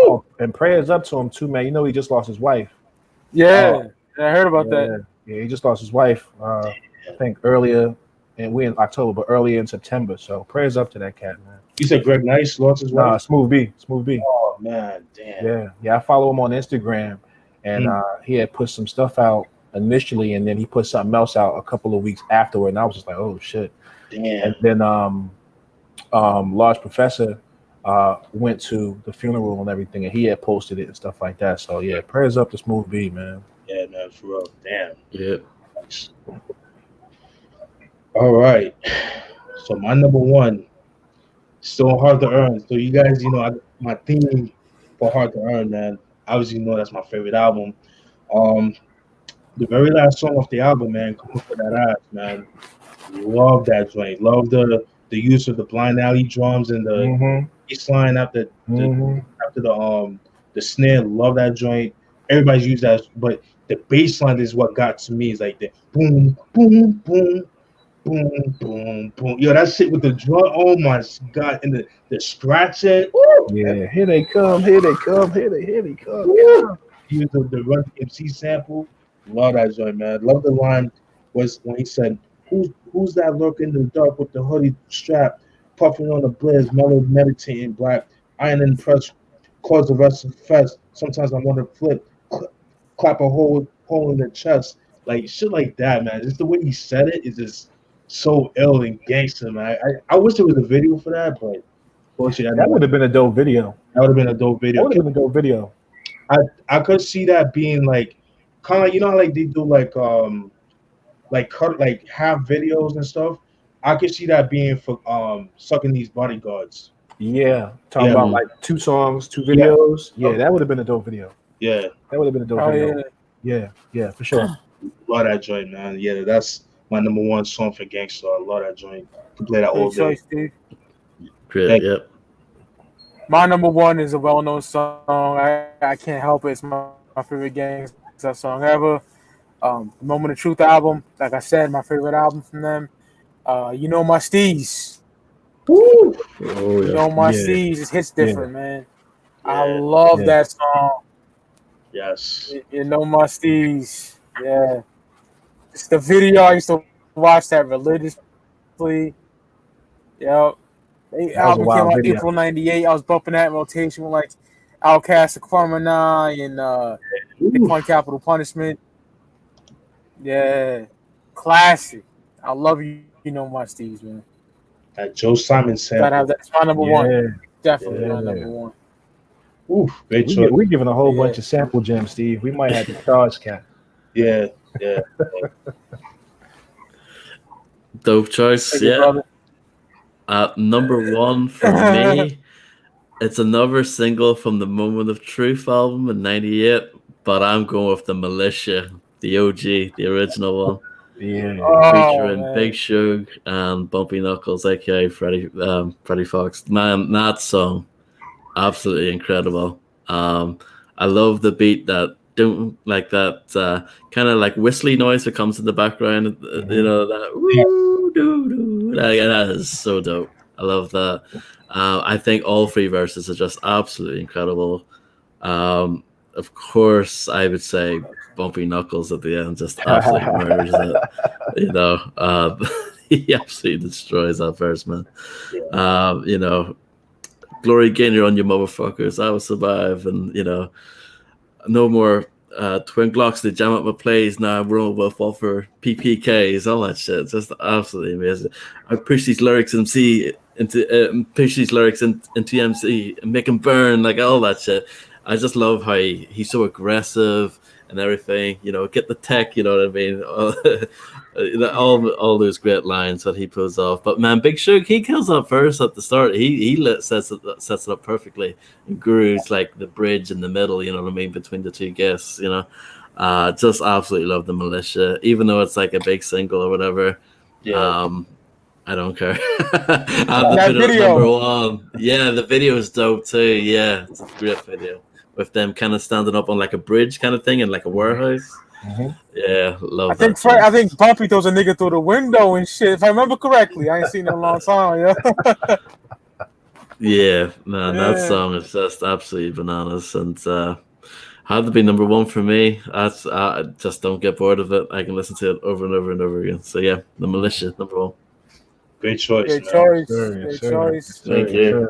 Oh, and prayers up to him too, man. You know he just lost his wife. Yeah, I heard about that. Yeah, he just lost his wife. I think earlier, and we're in October, but earlier in September. So prayers up to that cat, man. You said Greg Nice lost his wife? Smooth B. Oh man, damn. Yeah. I follow him on Instagram, and he had put some stuff out initially, and then he put something else out a couple of weeks afterward, and I was just like, oh shit. Damn. And then Large Professor went to the funeral and everything, and he had posted it and stuff like that. So yeah, prayers up to Smooth B, man. Yeah, man, for real. Damn. Yeah. All right. So my number one, still Hard to Earn. So you guys, my theme for Hard to Earn, man. Obviously, that's my favorite album. The very last song off the album, man, Coming for That Ass, man. Love that joint. Love the use of the Blind Alley drums and the bass line after the snare. Love that joint. Everybody's used that, but the bass line is what got to me. It's like the boom, boom, boom, boom, boom, boom. Yo, that shit with the drum. Oh my God! And the scratching. Woo! Yeah, here they come. Here they come. Woo! Use the Run MC sample. Love that joint, man. Love the line was when he said, Who's that lurking in the dark with the hoodie strap, puffing on the blaze, mellow, meditating, black, iron and press, cause the rest of the fest. Sometimes I want to flip, clap a hole in the chest, like shit like that, man. Just the way he said it is just so ill and gangster, man. I wish there was a video for that, but bullshit. That would have been a dope video. That would have been a dope video. I could see that being like kind of how like they do like cut like half videos and stuff. I could see that being for Sucking These Bodyguards. Yeah, talking about like 2 songs, 2 videos. Yeah, that would have been a dope video. Yeah, that would have been a dope video. Yeah, for sure. Love that joint, man. Yeah, that's my number one song for Gang Starr. Love that joint. Can play that all day. Choice, Steve. Great, yep. My number one is a well-known song. I can't help it. It's my favorite Gang Starr song ever. Moment of Truth album. Like I said, my favorite album from them. You Know My Steez. Woo! Oh, yeah. You Know My Steez. It hits different, man. Yeah. I love that song. Yes. You Know My Steez. Yeah. It's the video. I used to watch that religiously. Yep. The album came out April 98. I was bumping that in rotation with like Outkast, Aquemini, and Big Pun Capital Punishment. Yeah. Classic. I love You Know My Steez, man. That Joe Simon sample. That's my number one. Definitely my number one. Oof, great choice. We're giving a whole bunch of sample gems, Steve. We might have to charge cat. Yeah. Dope choice. Number one for me, it's another single from the Moment of Truth album in '98, but I'm going with the Militia, the OG, the original one. Featuring Big Shug and Bumpy Knuckles, aka Freddie Fox. Man, that song, absolutely incredible. I love the beat that don't like that kind of like whistly noise that comes in the background. That woo doo doo. That is so dope. I love that. I think all 3 verses are just absolutely incredible. Of course, I would say Bumpy Knuckles at the end just absolutely murders it. He absolutely destroys that verse, man. Glory Gaynor on your motherfuckers. I will survive, and no more Twin Glocks, they jam up my plays now. Roll with for PPKs, all that shit. Just absolutely amazing. I push these lyrics into MC and make them burn, like all that shit. I just love how he's so aggressive and everything. You know, get the tech. You know what I mean? All those great lines that he pulls off. But man, Big Shug, he kills that verse at the start. He sets it up perfectly. And Guru's like the bridge in the middle. You know what I mean, between the two guests. You know, just absolutely love the Militia, even though it's like a big single or whatever. Yeah. I don't care. I put it at number one. Yeah, the video is dope too. Yeah, it's a great video with them kind of standing up on like a bridge kind of thing in like a warehouse. Mm-hmm. Yeah, love I think Bumpy throws a nigga through the window and shit. If I remember correctly, I ain't seen it in a long time. Yeah. Yeah, man, that song is just absolutely bananas, and had to be number one for me. I just don't get bored of it. I can listen to it over and over and over again. So yeah, the Militia, number one. Great choice. Great choice. Great choice. Thank you.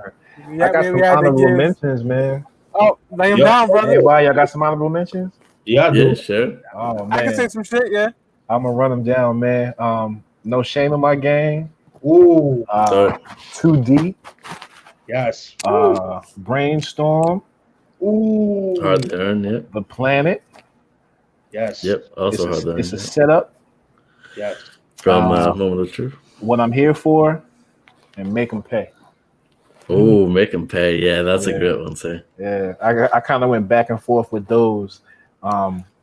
I got some honorable mentions, man. Oh, lay them down, brother. Hey, why y'all got some honorable mentions? Yeah, I do. Yeah, sure. Oh man, I can say some shit. Yeah. I'm gonna run them down, man. No Shame in My Gang. Ooh. Too Deep. Yes. Brainstorm. Ooh. Hard to Earn. Yeah. The Planet. Yes. Yep. Also Hard to Earn. It's a setup. Yes. From Moment of Truth. What I'm Here For, and Make 'Em Pay. Oh, Make 'Em Pay. Yeah, that's a great one too. Yeah, I kind of went back and forth with those,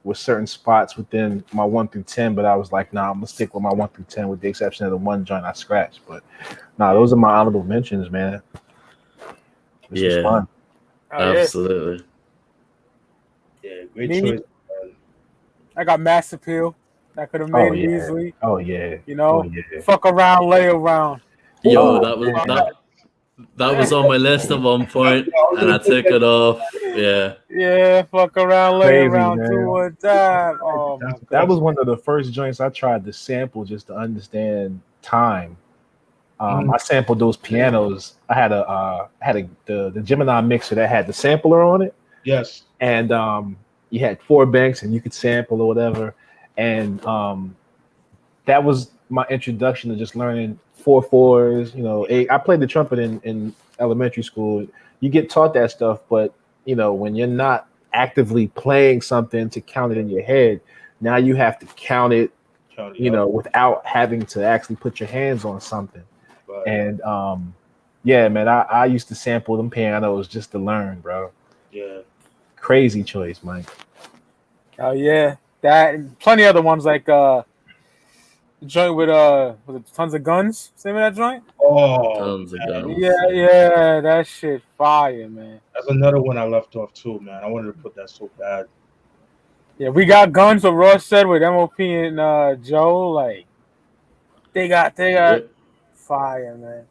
with certain spots within my 1 through 10, but I was like, nah, I'm gonna stick with my 1 through 10 with the exception of the one joint I scratched. But nah, those are my honorable mentions, man. This was fun. Absolutely. Yeah, great choice. I got Mass Appeal. I could have made it easily. Oh yeah. You know, fuck around, lay around. Yo, that was on my list at one point, and I took it off. Yeah. Yeah, fuck around, lay around, do or die. Oh, that was one of the first joints I tried to sample just to understand time. I sampled those pianos. I had the Gemini mixer that had the sampler on it. Yes. And you had 4 banks and you could sample or whatever. And that was my introduction to just learning 4/4s, you know. I played the trumpet in elementary school. You get taught that stuff, but you know, when you're not actively playing something to count it in your head, now you have to count it, you know, without having to actually put your hands on something. Right. And yeah, man, I used to sample them pianos just to learn, bro. Yeah. Crazy choice, Mike. Oh yeah. That and plenty other ones like joint with Tons of Guns. Same with that joint? Oh, Tons of Guns. Yeah, that shit fire, man. That's another one I left off too, man. I wanted to put that so bad. Yeah, we got Guns. What Ross said with MOP and Joe, like they got fire, man.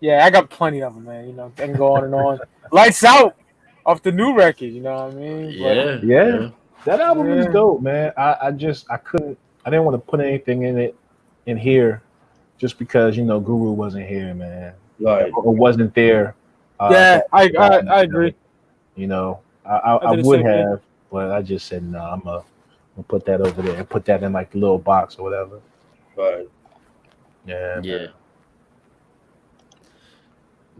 Yeah, I got plenty of them, man. You know, they can go on and on. Lights Out off the new record. You know what I mean? Yeah. That album is dope, man. I didn't want to put anything in here just because, you know, Guru wasn't here, man. Right. Or wasn't there. I agree. You know, I would have, but I just said, no, I'm gonna put that over there and put that in like the little box or whatever. Right. Yeah. Yeah.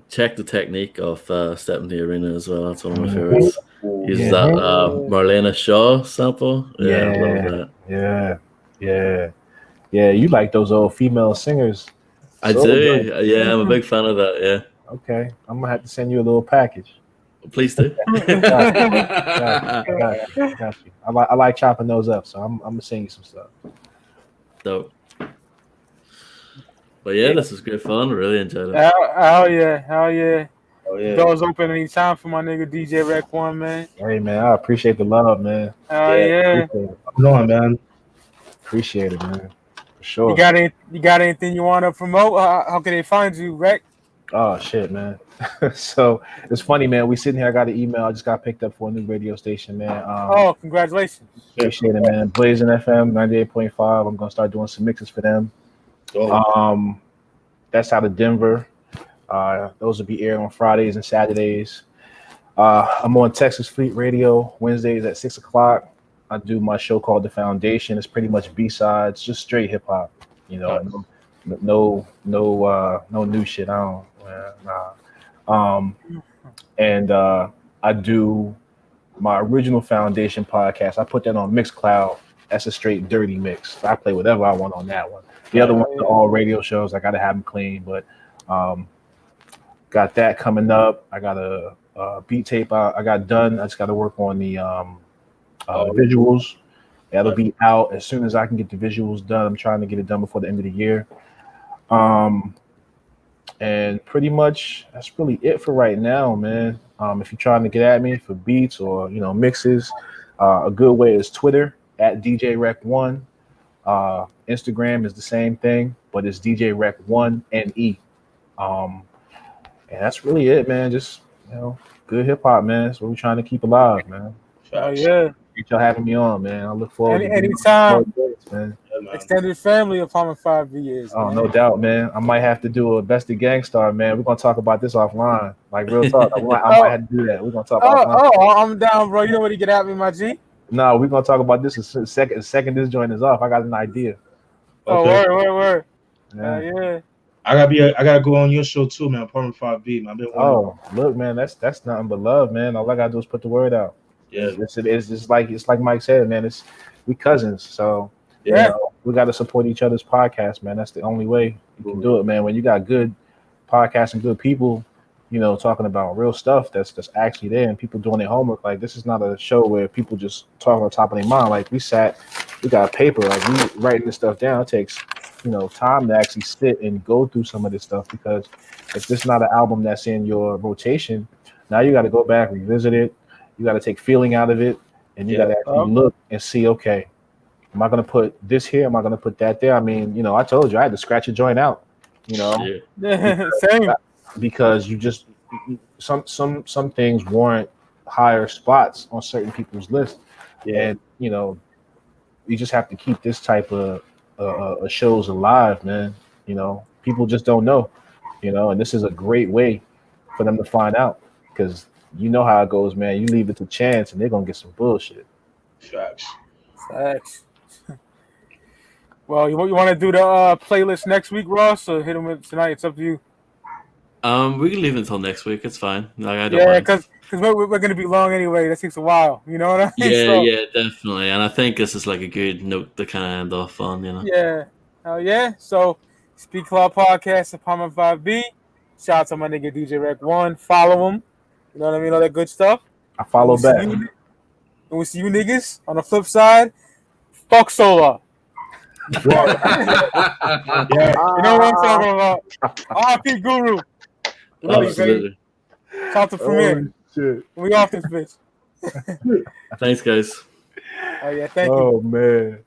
Check the Technique of Step in the Arena as well. That's one of my favorites. Uses that Marlena Shaw sample. Yeah, I love that. Yeah. You like those old female singers? I do. Yeah, I'm a big fan of that. Yeah. Okay, I'm gonna have to send you a little package. Please do. Got you. I like chopping those up, so I'm gonna send you some stuff. Dope. But yeah, this was great fun. Really enjoyed it. Hell yeah. Doors open anytime for my nigga DJ Wreck-1ne, man. Hey man, I appreciate the love, man. Yeah. Come on, man. Appreciate it, man. For sure. You got anything you want to promote? How can they find you, Wreck? Oh shit, man. So it's funny, man. We sitting here. I got an email. I just got picked up for a new radio station, man. Congratulations. Appreciate it, man. Blazing FM 98.5. I'm gonna start doing some mixes for them. That's out of Denver. Those will be aired on Fridays and Saturdays. I'm on Texas Fleet Radio Wednesdays at 6:00. I do my show called The Foundation. It's pretty much B-sides, just straight hip hop. You know, no new shit. I don't. Nah. And I do my original Foundation podcast. I put that on Mixcloud. That's a straight dirty mix. I play whatever I want on that one. The other ones are all radio shows. I got to have them clean, but got that coming up. I got a beat tape I got done. I just got to work on the visuals. That'll be out as soon as I can get the visuals done. I'm trying to get it done before the end of the year. And pretty much that's really it for right now, man. If you're trying to get at me for beats or mixes, a good way is Twitter at DJ Wreck-1ne. Instagram is the same thing, but it's DJ Wreck-1ne. And that's really it, man. Just good hip hop, man. That's what we're trying to keep alive, man. Oh yeah. Appreciate y'all having me on, man. I look forward to anytime. Days, man. Extended family of Palmer 5 years. Oh, man. No doubt, man. I might have to do a best of Gang Starr, man. We're gonna talk about this offline, like real talk. I might have to do that. We're gonna talk offline. Oh, I'm down, bro. You know what to get at me, my G. No, we're gonna talk about this as second this joint is off. I got an idea. Okay. Oh, word. Yeah. I gotta go on your show too, man. Palmer 5B, man. Look, man, that's nothing but love, man. All I gotta do is put the word out. Yeah, it's just like Mike said, man. We cousins, so we got to support each other's podcast, man. That's the only way you can do it, man. When you got good podcasts and good people, talking about real stuff that's actually there and people doing their homework. Like, this is not a show where people just talk on top of their mind. Like, we got paper, like we writing this stuff down. It takes time to actually sit and go through some of this stuff, because if this is not an album that's in your rotation, now you got to go back, revisit it. You got to take feeling out of it, and you got to actually look and see, okay, am I going to put this here? Am I going to put that there? I mean, I told you I had to scratch a joint out, Same. Because you just some things warrant higher spots on certain people's lists, and you just have to keep this type of shows alive, man. People just don't know, and this is a great way for them to find out, because you know how it goes, man. You leave it to chance, and they're gonna get some bullshit. Facts. Well, you want to do the playlist next week, Ross, or hit them with tonight? It's up to you. We can leave it until next week. It's fine. I don't mind. Because we're gonna be long anyway. That takes a while. You know what I mean? Yeah, definitely. And I think this is like a good note to kind of end off on. Yeah. Hell yeah. So, Ya Clout Podcast, Palmer 5B. Shout out to my nigga DJ Wreck-1ne. Follow him. You know what I mean? All that good stuff. I follow back. And we see you niggas on the flip side. Fuck Solar. You know what I'm talking about. RP Guru. Absolutely. Shout out to Premier. We off this bitch. Thanks, guys. Oh yeah, thank you. Oh man.